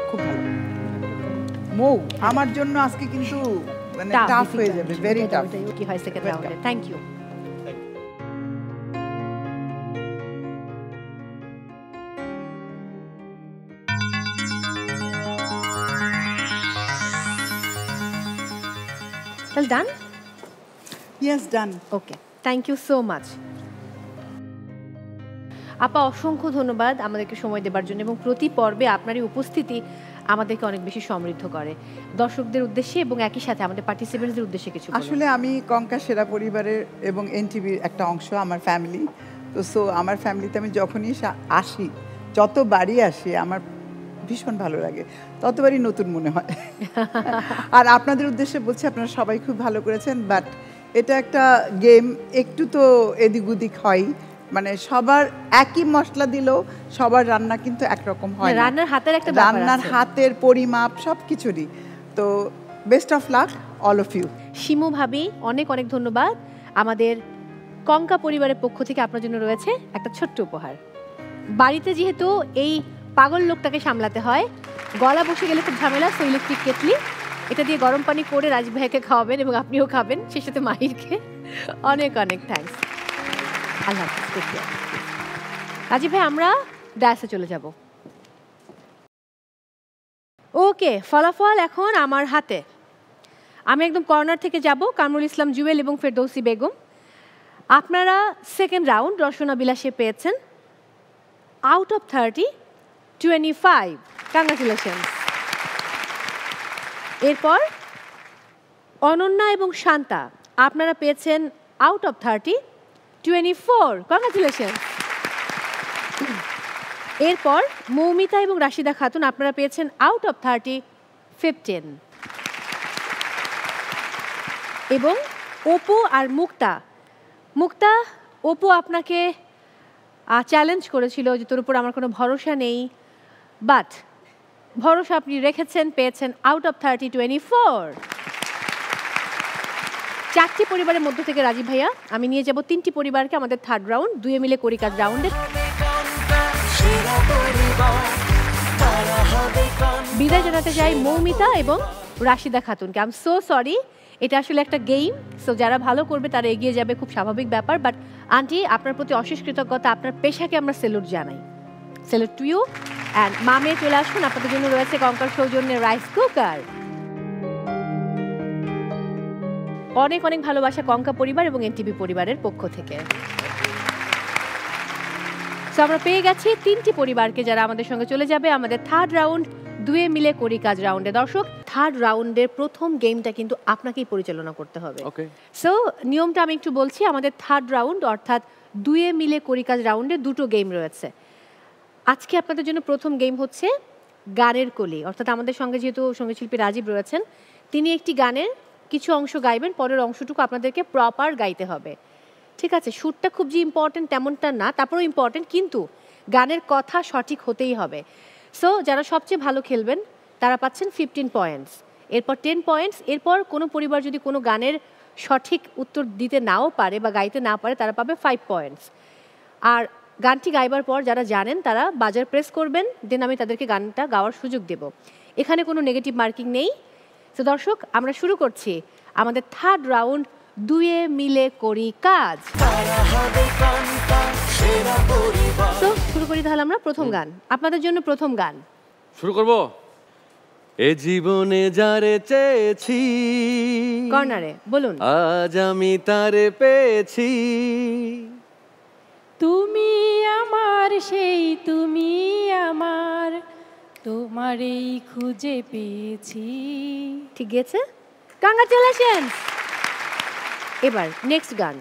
S11: খুব ভালো। মৌ আমার জন্য আজকে কিন্তু মানে টাফ হয়ে যাবে, ভেরি টাফ।
S1: কি হয় সেকেন্ড রাউন্ডে। Thank you. Well done?
S11: Yes, done.
S1: Okay. Thank you so much. আপা অসংখ্য ধন্যবাদ আমাদেরকে সময় দেবার জন্য, এবং প্রতি পর্বে আপনার এই উপস্থিতি আমাদেরকে অনেক বেশি সমৃদ্ধ করে। দর্শকদের উদ্দেশ্যে এবং একই সাথে আমাদের পার্টিসিপেন্টসদের উদ্দেশ্যে কিছু বলুন।
S11: আসলে আমি কঙ্কা সেরা পরিবারের এবং এনটিভির একটা অংশ, আমার ফ্যামিলি তো। সো আমার ফ্যামিলিতে আমি যখনই আসি, যতবারই আসি, আমার ভীষণ ভালো লাগে, ততবারই নতুন মনে হয়। আর আপনাদের উদ্দেশ্যে বলছি, আপনারা সবাই খুব ভালো করেছেন, বাট এটা একটা গেম, একটু তো এদিক ওদিক হয়, মানে সবার একই মশলা দিলেও সবার রান্না কিন্তু একরকম হয় না।
S1: রান্নার হাতের একটা
S11: রান্নার হাতের পরিমাপ সব কিছুরই। তো best of luck all of you.
S1: Shimu ভাবি অনেক অনেক ধন্যবাদ। আমাদের কঙ্কা পরিবারের পক্ষ থেকে আপনার জন্য রয়েছে একটা ছোট্ট উপহার। বাড়িতে যেহেতু এই পাগল লোকটাকে সামলাতে হয়, গলা বসে গেলে খুব ঝামেলা, সো ইলেকট্রিক কেটলি, এটা দিয়ে গরম পানি করে রাজীব ভাইকে খাওয়াবেন এবং আপনিও খাবেন, সেই সাথে মাহিরকে। অনেক অনেক থ্যাঙ্কস। আল্লাহ হাফেজ। রাজীব ভাই, আমরা ডায়াসে চলে যাব। ওকে, ফলাফল এখন আমার হাতে। আমি একদম কর্নার থেকে যাব, কামরুল ইসলাম জুয়েল এবং ফেরদৌসি বেগম। আপনারা সেকেন্ড রাউন্ড রসনা বিলাসে পেয়েছেন আউট অফ 30 25। কংগ্রাচুলেশনস। এরপর অনন্যা এবং শান্তা আপনারা পেয়েছেন আউট অফ 30 24। কংগ্রাচুলেশনস। এরপর মৌমিতা এবং রাশিদা খাতুন আপনারা পেয়েছেন আউট অফ 30 15। এবং অপু আর মুক্তা, অপু আপনাকে চ্যালেঞ্জ করেছিল যে তোর উপর আমার কোনো ভরসা নেই, বাট ভরসা আপনি রেখেছেন, পেয়েছেন আউট অফ 30 24। 4টি পরিবারের মধ্য থেকে রাজীব ভাইয়া আমি নিয়ে যাব 3টি পরিবারকে আমাদের থার্ড রাউন্ড, দুয়ে মিলে করি কাজ রাউন্ডে। বিদায় জানাতে যাই মৌমিতা এবং রাশিদা খাতুনকে। আই এম সো সরি, এটা আসলে একটা গেম, সো যারা ভালো করবে তারা এগিয়ে যাবে, খুব স্বাভাবিক ব্যাপার। বাট আন্টি, আপনার প্রতি অশেষ কৃতজ্ঞতা, আপনার পেশাকে আমরা স্যালুট জানাই। Salute to you. অ্যান্ড মামে চলে আসুন, আপনাদের জন্য রয়েছে কঙ্কার সৌজন্যে রাইস কুকার। অনেক অনেক ভালোবাসা কঙ্কা পরিবার এবং এনটিভি পরিবারের পক্ষ থেকে। সো আমরা পেয়ে গেছি 3টি পরিবারকে যারা আমাদের সঙ্গে চলে যাবে আমাদের থার্ড রাউন্ড দুয়ে মিলে করি কাজ রাউন্ডে। দর্শক, থার্ড রাউন্ডের প্রথম গেমটা কিন্তু আপনাকেই পরিচালনা করতে হবে। সো নিয়মটা আমি একটু বলছি। আমাদের থার্ড রাউন্ড অর্থাৎ দুয়ে মিলে করি কাজ রাউন্ডে 2টো গেম রয়েছে। আজকে আপনাদের জন্য প্রথম গেম হচ্ছে গানের কলি, অর্থাৎ আমাদের সঙ্গে যেহেতু সঙ্গীতশিল্পী রাজীব রয়েছেন, তিনি একটি গানের কিছু অংশ গাইবেন, পরের অংশটুকু আপনাদেরকে প্রপার গাইতে হবে। ঠিক আছে? সুরটা খুব যে ইম্পর্টেন্ট তেমনটা না, তারপরেও ইম্পর্টেন্ট, কিন্তু গানের কথা সঠিক হতেই হবে। সো যারা সবচেয়ে ভালো খেলবেন তারা পাচ্ছেন 15 পয়েন্টস, এরপর 10 পয়েন্টস। এরপর কোনো পরিবার যদি কোনো গানের সঠিক উত্তর দিতে নাও পারে বা গাইতে না পারে তারা পাবে 5 পয়েন্টস। আর গানটি গাইবার পর যারা জানেন তারা বাজার প্রেস করবেন, দেন আমি তাদেরকে গানটা গাওয়ার সুযোগ দেব। এখানে কোনো নেগেটিভ মার্কিং নেই। তো দর্শক, আমরা শুরু করছি আমাদের থার্ড রাউন্ড দুয়ে মিলে করি কাজ। তো শুরু করি তাহলে আমরা প্রথম গান। আপনাদের জন্য প্রথম গান
S12: শুরু করব। এ জীবনে যারে চেয়েছি
S1: কর্নারে বলুন,
S12: আজ আমি তারে পেয়েছি।
S8: তুমি আমার সেই তুমি আমার, তোমারই খুঁজে পেয়েছি।
S1: ঠিক গেছে, কংগ্রাচুলেশনস। এবার নেক্সট গান।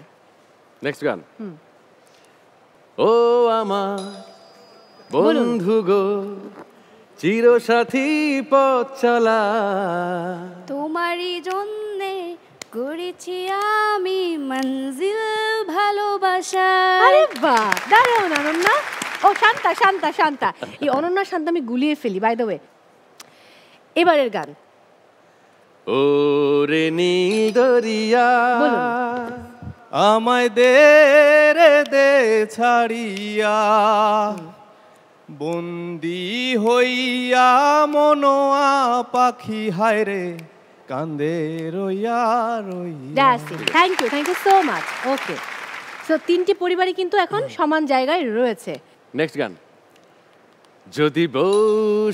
S12: ও আমার বন্ধু গো, চিরসাথী পথ চলা,
S3: তোমারই জন্যে করেছি আমি মঞ্জিল ভালোবাসা।
S1: আরে বাহ, দারুণ অনন্যা। ও শান্তা শান্তা শান্তা, এই অনন্যা শান্তা আমি গুলিয়ে ফেলি বাই দ্য ওয়ে। এবারের গান
S12: ও রে নীল দরিয়া,
S2: আমায় দে ছাড়িয়া, বন্দি হইয়া মনোয়া পাখি হায় রে কান্দে রইয়া রইয়া।
S1: Thank you so much. Okay, so 3টি পরিবারই কিন্তু এখন সমান জায়গায় রয়েছে।
S12: নেক্সট গান। যদি বউ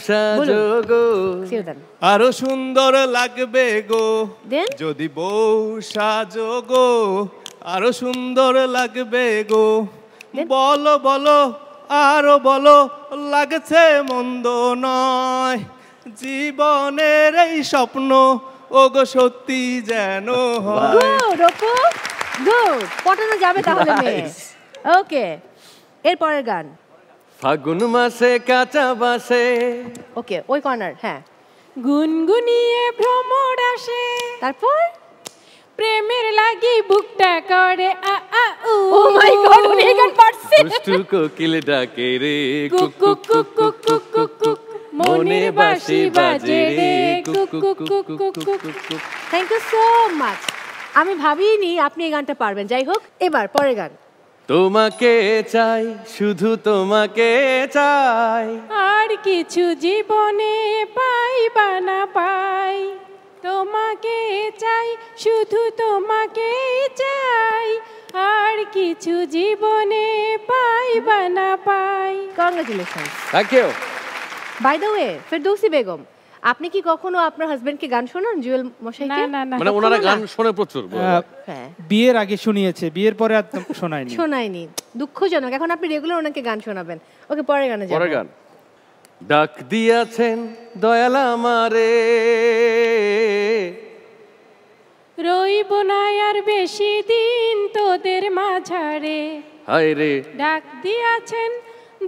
S12: সাজো গো,
S2: আরো সুন্দর লাগবে গো, যদি বউ সাজো গো, আরো সুন্দর লাগবে গো, বলো বলো আরো বলো, লাগছে মন্দ নয়, জীবনের এই স্বপ্ন ওগো সত্যি যেন হয়।
S1: গুড অপু, গুড, পটানো যাবে তাহলে মেয়ে। ওকে, এরপরের গান
S12: ফাগুন মাসে কাঁচা বাসে।
S1: ওকে, ওই কর্নার। হ্যাঁ,
S8: গুনগুনিয়ে ভ্রমর আসে,
S1: তারপর
S8: প্রেমের লাগি বুকটা করে আ আ উ।
S1: ও মাই গড, উনি গান পারছে।
S12: দুষ্টু কোকিল ডাকে রে
S8: কুক কুক কুক কুক কুক কুক কুক, মনে বাঁশি বাজে রে কুক কুক কুক কুক কুক কুক।
S1: Thank you so much. আমি ভাবিনি আপনি এই গানটা পারবেন। যাই হোক, এবার পরের গান।
S12: তোমাকে চাই, শুধু তোমাকে চাই,
S8: আর কিছু জীবনে পাই বা না পাই, তোমাকে চাই, শুধু তোমাকে চাই, আর কিছু জীবনে পাই বা না পাই।
S1: Congratulations.
S12: Thank you.
S1: By the way, Ferdousi Begum, আপনি কি কখনো আপনার হাজবেন্ডকে গান শোনান জুয়েল মশাইকে?
S8: না না,
S12: মানে ওনারা গান শোনে প্রচুর।
S7: বিয়ের আগে শুনিয়েছে, বিয়ের পরে আর শোনায়নি।
S1: শোনায়নি, দুঃখজনক। এখন আপনি রেগুলার ওনাকে গান শোনাবেন। ওকে, পরের গানে যাবো।
S12: পরের গান। ডাক দিয়াছেন দয়াল আমারে,
S8: রইব না আর বেশি দিন তোদের মাঝারে,
S12: হায় রে
S8: ডাক দিয়াছেন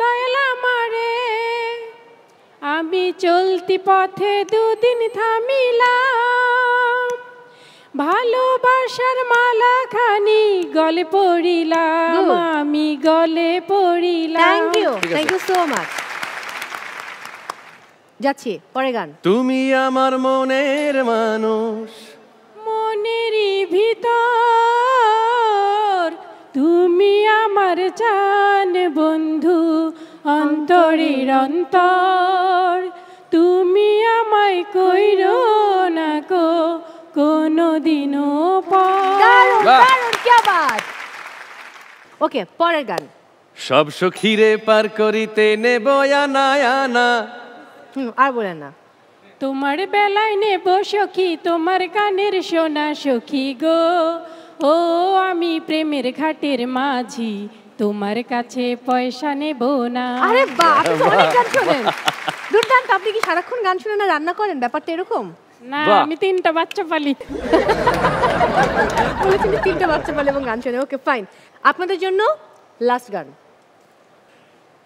S8: দয়াল আমারে, আমি চলতি পথে দুদিন থামিলাম, ভালোবাসার মালা খানি গলে পড়িলাম, আমি গলে পড়িলাম।
S1: Thank you so much. যাচ্ছি পরের গান।
S12: তুমি আমার মনের মানুষ,
S8: মনেরই ভিতর তুমি আমার জান বন্ধু, অন্তরের অন্তর, তুমি আমায় কইরো না গো কোনো কোনোদিনও পর।
S1: দারুণ দারুণ, কি বাত। ওকে, পরের গান।
S12: সব সখীরে পার করিতে নেব আনা আনা।
S1: আর বলেন না।
S8: তোমার বেলায় নেব সখী, তোমার গানের সোনা সখী গো। ও আমি প্রেমের ঘাটের মাঝি, তোমার কাছে পয়সা নেব না।
S1: আরে বাহ, আপনি তো অনেক গান শোনেন। দুর্দান্ত। আপনি কি সারাক্ষণ গান শুনেন না রান্না করেন? ব্যাপারটা এরকম?
S8: না, আমি 3টা বাচ্চা পালি।
S1: বলেছেন 3টা বাচ্চা পালি এবং গান শোনে। ওকে ফাইন, আপনাদের জন্য লাস্ট গান।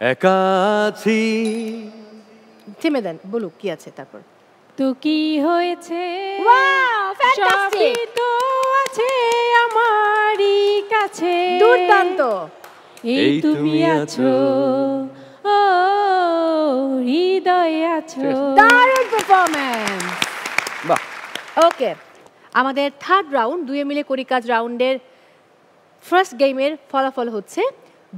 S12: একাছি।
S1: থেমে দেন, বলুক কি আছে তারপর।
S8: তো কি হয়েছে,
S1: ওয়াও ফ্যান্টাস্টিক,
S8: সবই তো আছে আমারই কাছে।
S1: দুর্দান্ত।
S8: এই তুমি আছো, ও হৃদয়ে আছো।
S1: দারুণ পারফরম্যান্স।
S12: বাহ।
S1: ওকে, আমাদের থার্ড রাউন্ড, দুয়ে মিলে করি কাজ রাউন্ডের ফার্স্ট গেমের ফলাফল হচ্ছে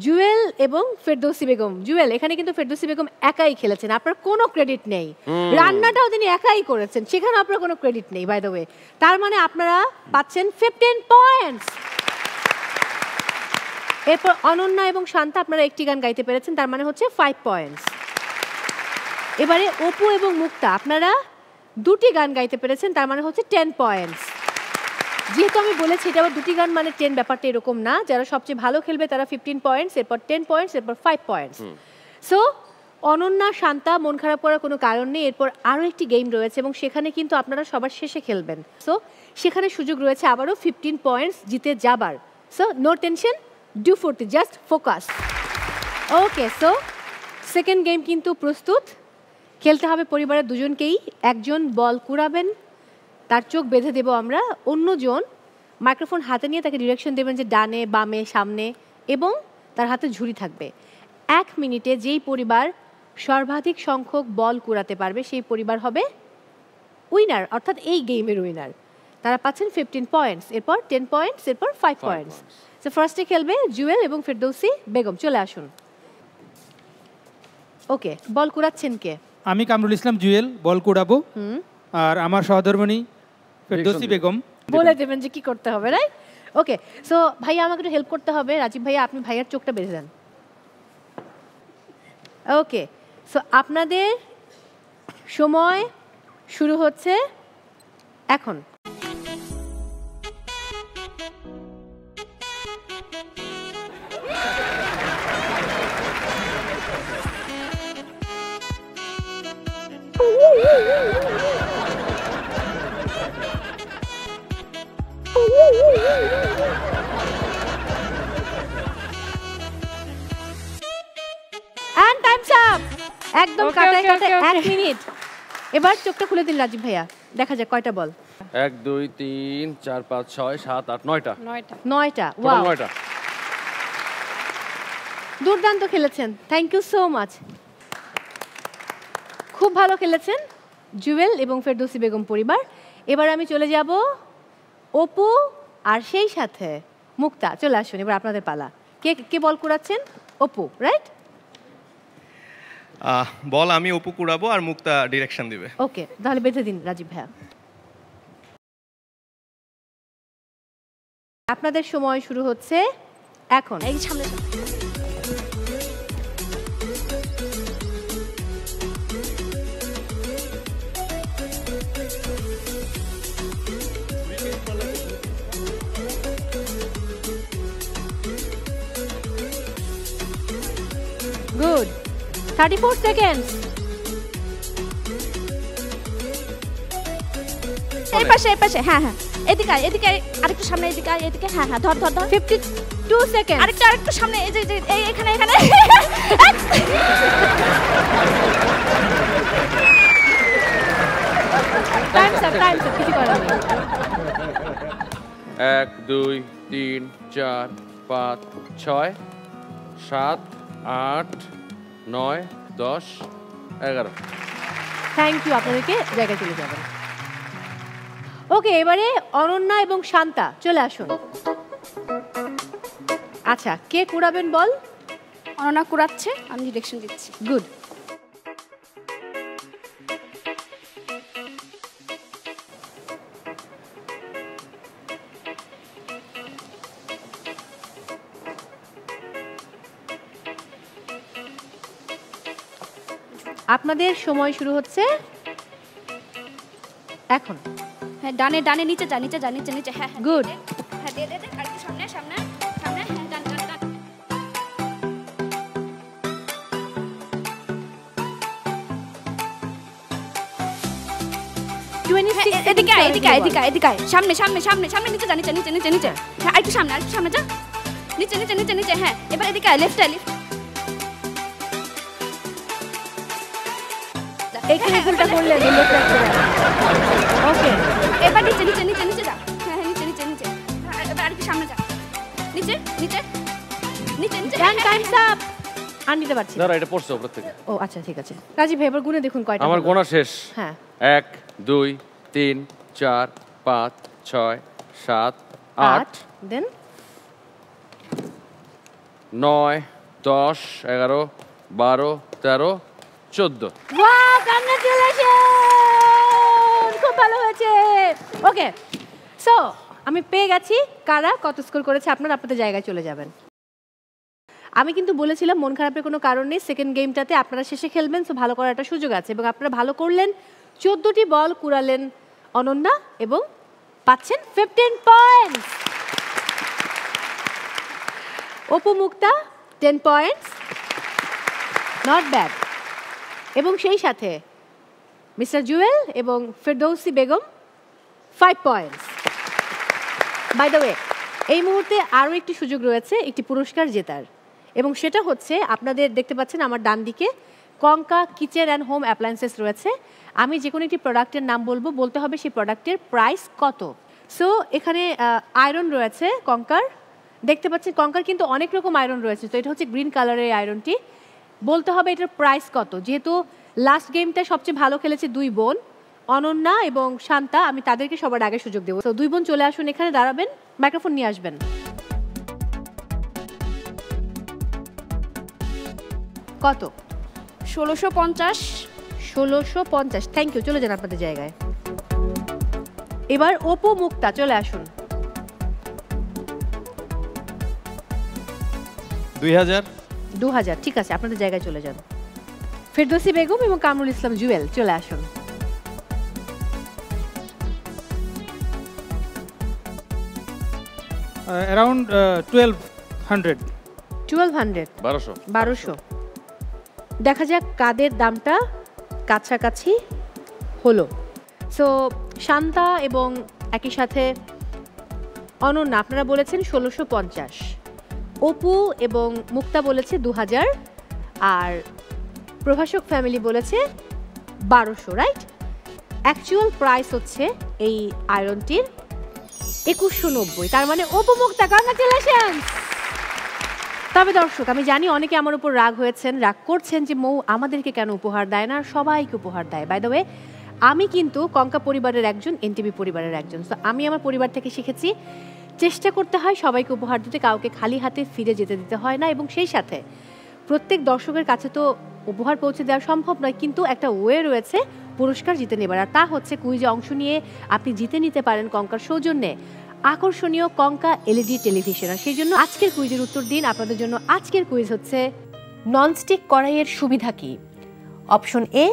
S1: জুয়েল এবং ফেরদৌসী বেগম। জুয়েল, এখানে কিন্তু ফেরদৌসী বেগম একাই খেলেছেন, আপনার কোনো ক্রেডিট নেই। রান্নাটাও তিনি একাই করেছেন, সেখানে আপনার কোনো ক্রেডিট নেই বাই দ্য ওয়ে। তার মানে আপনারা পাচ্ছেন 15 পয়েন্টস। এরপর অনন্যা এবং শান্তা, আপনারা একটি গান গাইতে পেরেছেন, তার মানে হচ্ছে 5 পয়েন্টস। এবারে অপু এবং মুক্তা, আপনারা 2টি গান গাইতে পেরেছেন, তার মানে হচ্ছে 10 পয়েন্টস। যেহেতু আমি বলেছি এটা আবার 2টি গান মানে 10, ব্যাপারটা এরকম না। যারা সবচেয়ে ভালো খেলবে তারা 15 পয়েন্টস, এরপর 10 পয়েন্টস, এরপর 5 পয়েন্টস। সো অনন্যা, শান্তা, মন খারাপ করার কোনো কারণ নেই। এরপর আরও একটি গেম রয়েছে এবং সেখানে কিন্তু আপনারা সবার শেষে খেলবেন। সো সেখানে সুযোগ রয়েছে আবারও 15 পয়েন্টস জিতে যাবার। So no tension, do forty, just focus. Okay, so second game কিন্তু প্রস্তুত। খেলতে হবে পরিবারের দুজনকেই। একজন বল কুড়াবেন, তার চোখ বেঁধে দেব আমরা। অন্যজন মাইক্রোফোন হাতে নিয়ে তাকে ডিরেকশন দেবেন যে ডানে বামে সামনে, এবং তার হাতে ঝুড়ি থাকবে। 1 মিনিটে যেই পরিবার সর্বাধিক সংখ্যক বল কুড়াতে পারবে সেই পরিবার হবে উইনার, অর্থাৎ এই গেমের উইনার। তারা পাচ্ছেন 15 পয়েন্টস, এরপর 10 পয়েন্টস, এরপর 5 পয়েন্টস। সো ফার্স্টে খেলবে জুয়েল এবং ফেরদৌসী বেগম। চলে আসুন। ওকে, বল কুড়াচ্ছেন কে?
S7: আমি কামরুল ইসলাম জুয়েল বল কুড়াবো, আর আমার সহধর্মিণী ফেরদৌসী বেগম
S1: বলে দেবেন যে কি করতে হবে, রাইট? ওকে, সো ভাইয়া আমাকে একটু হেল্প করতে হবে। রাজীব ভাইয়া, আপনি ভাইয়ার চোখটা বেঁধে দেন। ওকে, সো আপনাদের সময় শুরু হচ্ছে এখন। And time's up. একদম কাটায় কাটায় 1 মিনিট। এবার চোখটা খুলে দিন রাজীব ভাইয়া, দেখা যাক কয়টা বল।
S12: 1 2 3 4 5 6 7 8 9টা।
S1: 9টা। ওয়াও,
S12: 9টা।
S1: দুর্দান্ত খেলেছেন, থ্যাংক ইউ সো মাচ। খুব ভালো খেলেছেন জুয়েল এবং ফেরদৌসী বেগম পরিবার। এবার আমি চলে যাব অপু আর সেই সাথে মুক্তা। চলে আসুন, এবার আপনাদের পালা। কে কে বল কুড়াচ্ছেন? অপু, রাইট?
S2: বল আমি অপু কুড়াবো আর মুক্তা ডিরেকশন দিবে।
S1: ওকে, তাহলে বেঁধে দিন রাজীব ভাইয়া। আপনাদের সময় শুরু হচ্ছে এখন।
S3: এই সামনে
S1: গুড, 34 সেকেন্ডস।
S3: এই পাশে এই পাশে, হ্যাঁ হ্যাঁ, এদিকে এদিকে, আরেকটু সামনে, এদিকে এদিকে, হ্যাঁ হ্যাঁ, ধর ধর ধর।
S1: 52 সেকেন্ড।
S3: আরেকটু সামনে, এই যে এখানে এখানে।
S1: টাইমস আপ, টাইমস আপ, কিছু করার নেই।
S12: 1 2 3 4 5 6 7 8 9 10 11।
S1: থ্যাংক ইউ, আপনাদেরকে জায়গায় চলে যাবেন। ওকে, এবারে অনন্যা এবং শান্তা চলে আসুন। আচ্ছা, কে কুড়াবেন বল?
S3: অনন্যা কুড়াচ্ছে, আমি ডিরেকশন দিচ্ছি।
S1: গুড। আপনাদের সময় শুরু হচ্ছে এখন।
S13: হ্যাঁ ডানে ডানে নিচে যা নিচে যা নিচে নিচে হ্যাঁ
S1: গুড
S13: হ্যাঁ দে দে দে আরেকটু সামনে সামনে সামনে হ্যাঁ ডান ডান ডান এদিকে এদিকে এদিকে এদিকে সামনে সামনে সামনে সামনে নিচে যা নিচে নিচে নিচে নিচে হ্যাঁ আরেকটু সামনে যা নিচে নিচে নিচে নিচে হ্যাঁ এবার এদিকে লেফট লেফট
S1: এইখানে ফুলটা করলে লেফট ওকে
S13: এবার নিচে নিচে নিচে নিচে যা হ্যাঁ হ্যাঁ নিচে নিচে নিচে এবার আরেকটু সামনে যা নিচে নিচে নিচে নিচে
S1: টাইমস আপ আর নিতে পারছি
S15: না এটা পড়ছো উপর থেকে
S1: ও আচ্ছা ঠিক আছে রাজীব ভাই এবার গুনে দেখুন কয়টা
S15: আমার গোনা শেষ
S1: হ্যাঁ
S15: 1 2 3 4 5 6 7 8
S1: দেন
S15: 9 10 11 12 13 14
S1: ওয়াও কংগ্রাচুলেশন খুব ভালো হয়েছে ওকে সো আমি পেয়ে গেছি কারা কত স্কোর করেছে আপনারা আপনাদের জায়গায় চলে যাবেন আমি কিন্তু বলেছিলাম মন খারাপের কোনো কারণ নেই সেকেন্ড গেমটাতে আপনারা শেষে খেলবেন সো ভালো করার একটা সুযোগ আছে এবং আপনারা ভালো করলেন 14টি বল কুড়ালেন অনন্যা এবং পাচ্ছেন 15 points Apu Mukta 10 points not bad এবং সেই সাথে মিস্টার জুয়েল এবং Ferdousi Begum 5 points by the way এই মুহূর্তে আরও একটি সুযোগ রয়েছে একটি পুরস্কার জেতার এবং সেটা হচ্ছে আপনাদের দেখতে পাচ্ছেন আমার ডান দিকে কঙ্কা কিচেন অ্যান্ড হোম অ্যাপ্লায়েন্সেস রয়েছে আমি যে কোনো একটি প্রোডাক্টের নাম বলতে হবে সেই প্রোডাক্টের প্রাইস কত সো এখানে আয়রন রয়েছে কঙ্কার দেখতে পাচ্ছেন কঙ্কার কিন্তু অনেক রকম আয়রন রয়েছে তো এটা হচ্ছে গ্রিন কালারের আয়রনটি বলতে হবে এটার প্রাইস কত যেহেতু লাস্ট গেমটা সবচেয়ে ভালো খেলেছে দুই বোন অনন্যা এবং শান্তা আমি তাদেরকে সবার আগে সুযোগ দেবো তো দুই বোন চলে আসুন এখানে দাঁড়াবেন মাইক্রোফোন নিয়ে আসবেন কত 1650 থ্যাংক ইউ চলে যান আপনাদের জায়গায় এবার অপু মুক্তা চলে আসুন
S2: 2000
S1: ঠিক আছে আপনাদের জায়গায় চলে যান ফেরদৌসি বেগম এবং কামরুল ইসলাম জুয়েল চলে আসুন
S7: অ্যারাউন্ড 1200 দেখা যাক কাদের দামটা
S1: কাছাকাছি হলো সো শান্তা এবং একই সাথে অনন্যা আপনারা বলেছেন 1650 অপু এবং মুক্তা বলেছে 2000 আর প্রভাষক ফ্যামিলি বলেছে 1200 রাইট অ্যাকচুয়াল প্রাইস হচ্ছে এই আয়রনটির 2190 তার মানে অপু মুক্তা কংগ্রাচুলেশনস তবে দর্শক আমি জানি অনেকে আমার উপর রাগ করছেন যে মৌ আমাদেরকে কেন উপহার দেয় না সবাইকে উপহার দেয় বাই দ্য ওয়ে আমি কিন্তু কঙ্কা পরিবারের একজন এনটিভি পরিবারের একজন তো আমি আমার পরিবার থেকে শিখেছি চেষ্টা করতে হয় সবাইকে উপহার দিতে কাউকে খালি হাতে ফিরে যেতে দিতে হয় না এবং সেই সাথে প্রত্যেক দর্শকের কাছে তো উপহার পৌঁছে দেওয়া সম্ভব নয় কিন্তু একটা ওয়ে রয়েছে পুরস্কার জিতে নেবার আর তা হচ্ছে কুইজে অংশ নিয়ে আপনি জিতে নিতে পারেন কঙ্কার সৌজন্যে আকর্ষণীয় কঙ্কা এলইডি টেলিভিশন আর সেই জন্য আজকের কুইজের উত্তর দিন আপনাদের জন্য আজকের কুইজ হচ্ছে ননস্টিক কড়াইয়ের সুবিধা কি অপশন এ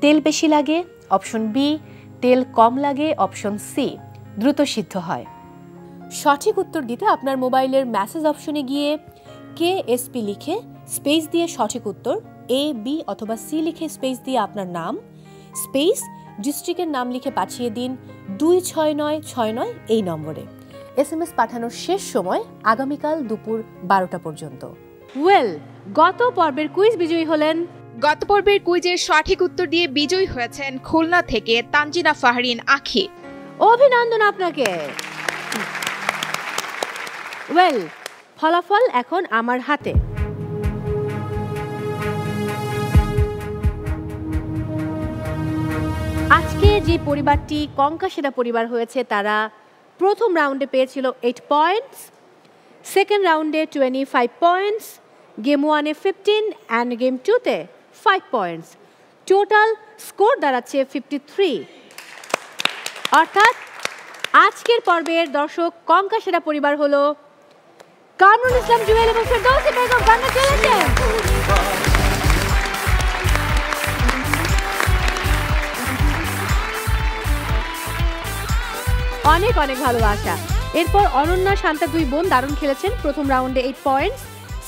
S1: তেল বেশি লাগে অপশন বি তেল কম লাগে অপশন সি দ্রুত সিদ্ধ হয় সঠিক উত্তর দিতে আপনার মোবাইলের মেসেজ অপশনে গিয়ে কেএসপি লিখে স্পেস দিয়ে সঠিক উত্তর এ বি অথবা সি লিখে স্পেস দিয়ে আপনার নাম স্পেস ডিস্ট্রিক্টের নাম লিখে পাঠিয়ে দিন 26969 এই নম্বরে এসএমএস পাঠানোর শেষ সময় আগামীকাল দুপুর 12টা পর্যন্ত ওয়েল গত পর্বের কুইজ বিজয়ী হলেন
S16: গত পর্বের কুইজের সঠিক উত্তর দিয়ে বিজয়ী হয়েছেন খুলনা থেকে তানজিনা ফাহরিন আখি
S1: অভিনন্দন আপনাকে ওয়েল ফলাফল এখন আমার হাতে আজকে যে পরিবারটি কঙ্কা সেরা পরিবার হয়েছে তারা প্রথম রাউন্ডে পেয়েছিল 8 পয়েন্টস সেকেন্ড রাউন্ডে 25 পয়েন্টস গেম 1-এ 15 অ্যান্ড গেম 2-তে 5 পয়েন্টস টোটাল স্কোর দাঁড়াচ্ছে 53 অর্থাৎ আজকের পর্বের দর্শক কঙ্কা সেরা পরিবার হলো কামরুল ইসলাম জুয়েল এবং ফেরদৌসি বেগম কংগ্রাচুলেশন অনেক অনেক ভালোবাসা। এরপর অনন্যা শান্তা দুই বোন দারুণ খেলেছেন। প্রথম রাউন্ডে 8 পয়েন্টস,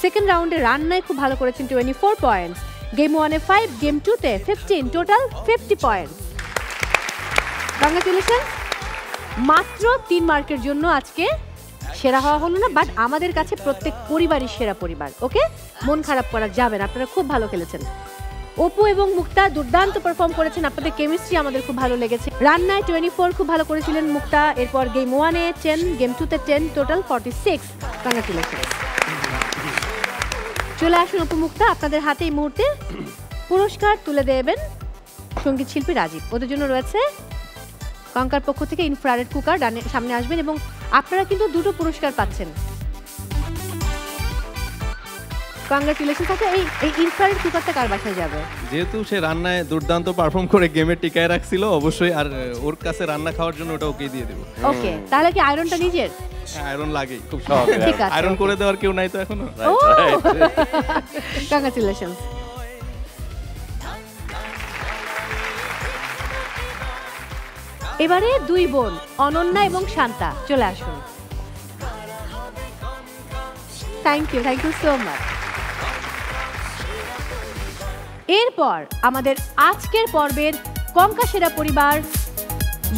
S1: সেকেন্ড রাউন্ডে রান্নায় খুব ভালো করেছেন 24 পয়েন্টস, গেম 1-এ 5, গেম 2-তে 15, টোটাল 50 পয়েন্টস। কংগ্রাচুলেশন। মাত্র 3 মার্কের জন্য আজকে সেরা হওয়া হলো না, বাট আমাদের কাছে প্রত্যেক পরিবারই সেরা পরিবার। ওকে, মন খারাপ করা যাবে না, আপনারা খুব ভালো খেলেছেন। অপু এবং মুক্তা দুর্দান্ত পারফর্ম করেছেন, আপনাদের কেমিস্ট্রি আমাদের খুব ভালো লেগেছে। রান্নায় 24 খুব ভালো করেছিলেন মুক্তা। এরপর গেম 1-এ 10, গেম 2-তে 10, টোটাল 46। কংগ্রাচুলেশন। চলে আসুন অপু মুক্তা, আপনাদের হাতে এই মুহূর্তে পুরস্কার তুলে দেবেন সঙ্গীত শিল্পী রাজীব। ওদের জন্য রয়েছে কঙ্কার পক্ষ থেকে ইনফ্রারেড কুকার, সামনে আসবেন এবং আপনারা কিন্তু 2টো পুরস্কার পাচ্ছেন। কংগ্রাচুলেশন। এই ইনফ্রারেড কুকারটা কার বাসায় যাবে?
S2: যেহেতু সে রান্নায় দুর্দান্ত পারফর্ম করে গেমে টিকায় রাখছিল, অবশ্যই আর ওর কাছে রান্না খাওয়ার জন্য ওটা ওকে দিয়ে দেব।
S1: ওকে, তাহলে কি আয়রনটা নিজের?
S2: আয়রন লাগে, খুব সহজ। আয়রন করে দেওয়ার কেউ নাই তো এখনো।
S1: কংগ্রাচুলেশন। এবারে দুই বোন অনন্যা এবং শান্তা চলে আসুন। Thank you so much. এরপর আমাদের আজকের পর্বের কঙ্কা সেরা পরিবার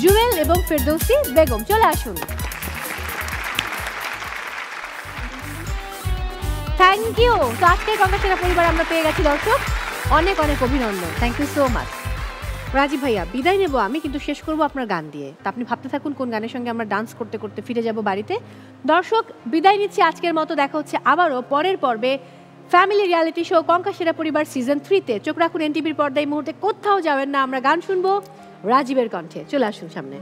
S1: জুয়েল এবং ফেরদৌসী বেগম চলে আসুন। Thank you. তো আজকের কঙ্কা সেরা পরিবার আমরা পেয়ে গেছি দর্শক, অনেক অনেক অভিনন্দন। Thank you so much. Rajib ভাইয়া, বিদায় নেব আমি, কিন্তু শেষ করব আপনার গান দিয়ে। তা আপনি ভাবতে থাকুন কোন গানের সঙ্গে আমরা ডান্স করতে করতে ফিরে যাব বাড়িতে। দর্শক, বিদায় নিচ্ছি আজকের মতো। দেখা হচ্ছে আবারও পরের পর্বে ফ্যামিলি রিয়ালিটি শো কঙ্কা সেরা পরিবার সিজন 3-তে। চোখ রাখুন এনটিভির পর্দায়। এই মুহূর্তে কোথাও যাবেন না, আমরা গান শুনবো রাজীবের কণ্ঠে। চলে আসুন সামনে।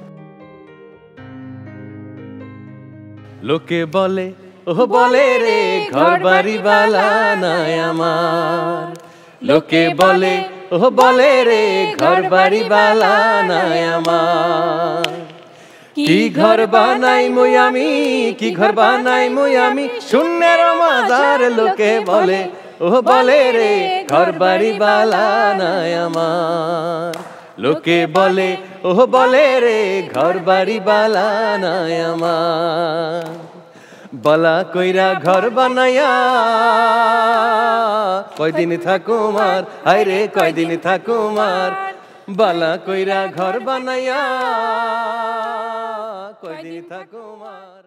S12: লোকে বলে ও বলে রে ঘর বাড়ি বালা নাই আমার, লোকে বলে ও বলে রে ঘর বাড়ি বালা নাই আমার, কি ঘর বানাই মই আমি, কি ঘর বানাই মই আমি শূন্যের মাজার, লোকে বলে ও বলে রে ঘর বাড়ি বালা নাই আমার, লোকে বলে ও বলে রে ঘর বাড়ি বালা নাই আমার, বলা কইরা ঘর বানাইয়া কয়দিন থাকুমার, হায় রে কয়দিন থাকুমার, বালা কইরা ঘর বানাইয়া কয়দিন থাকুমার।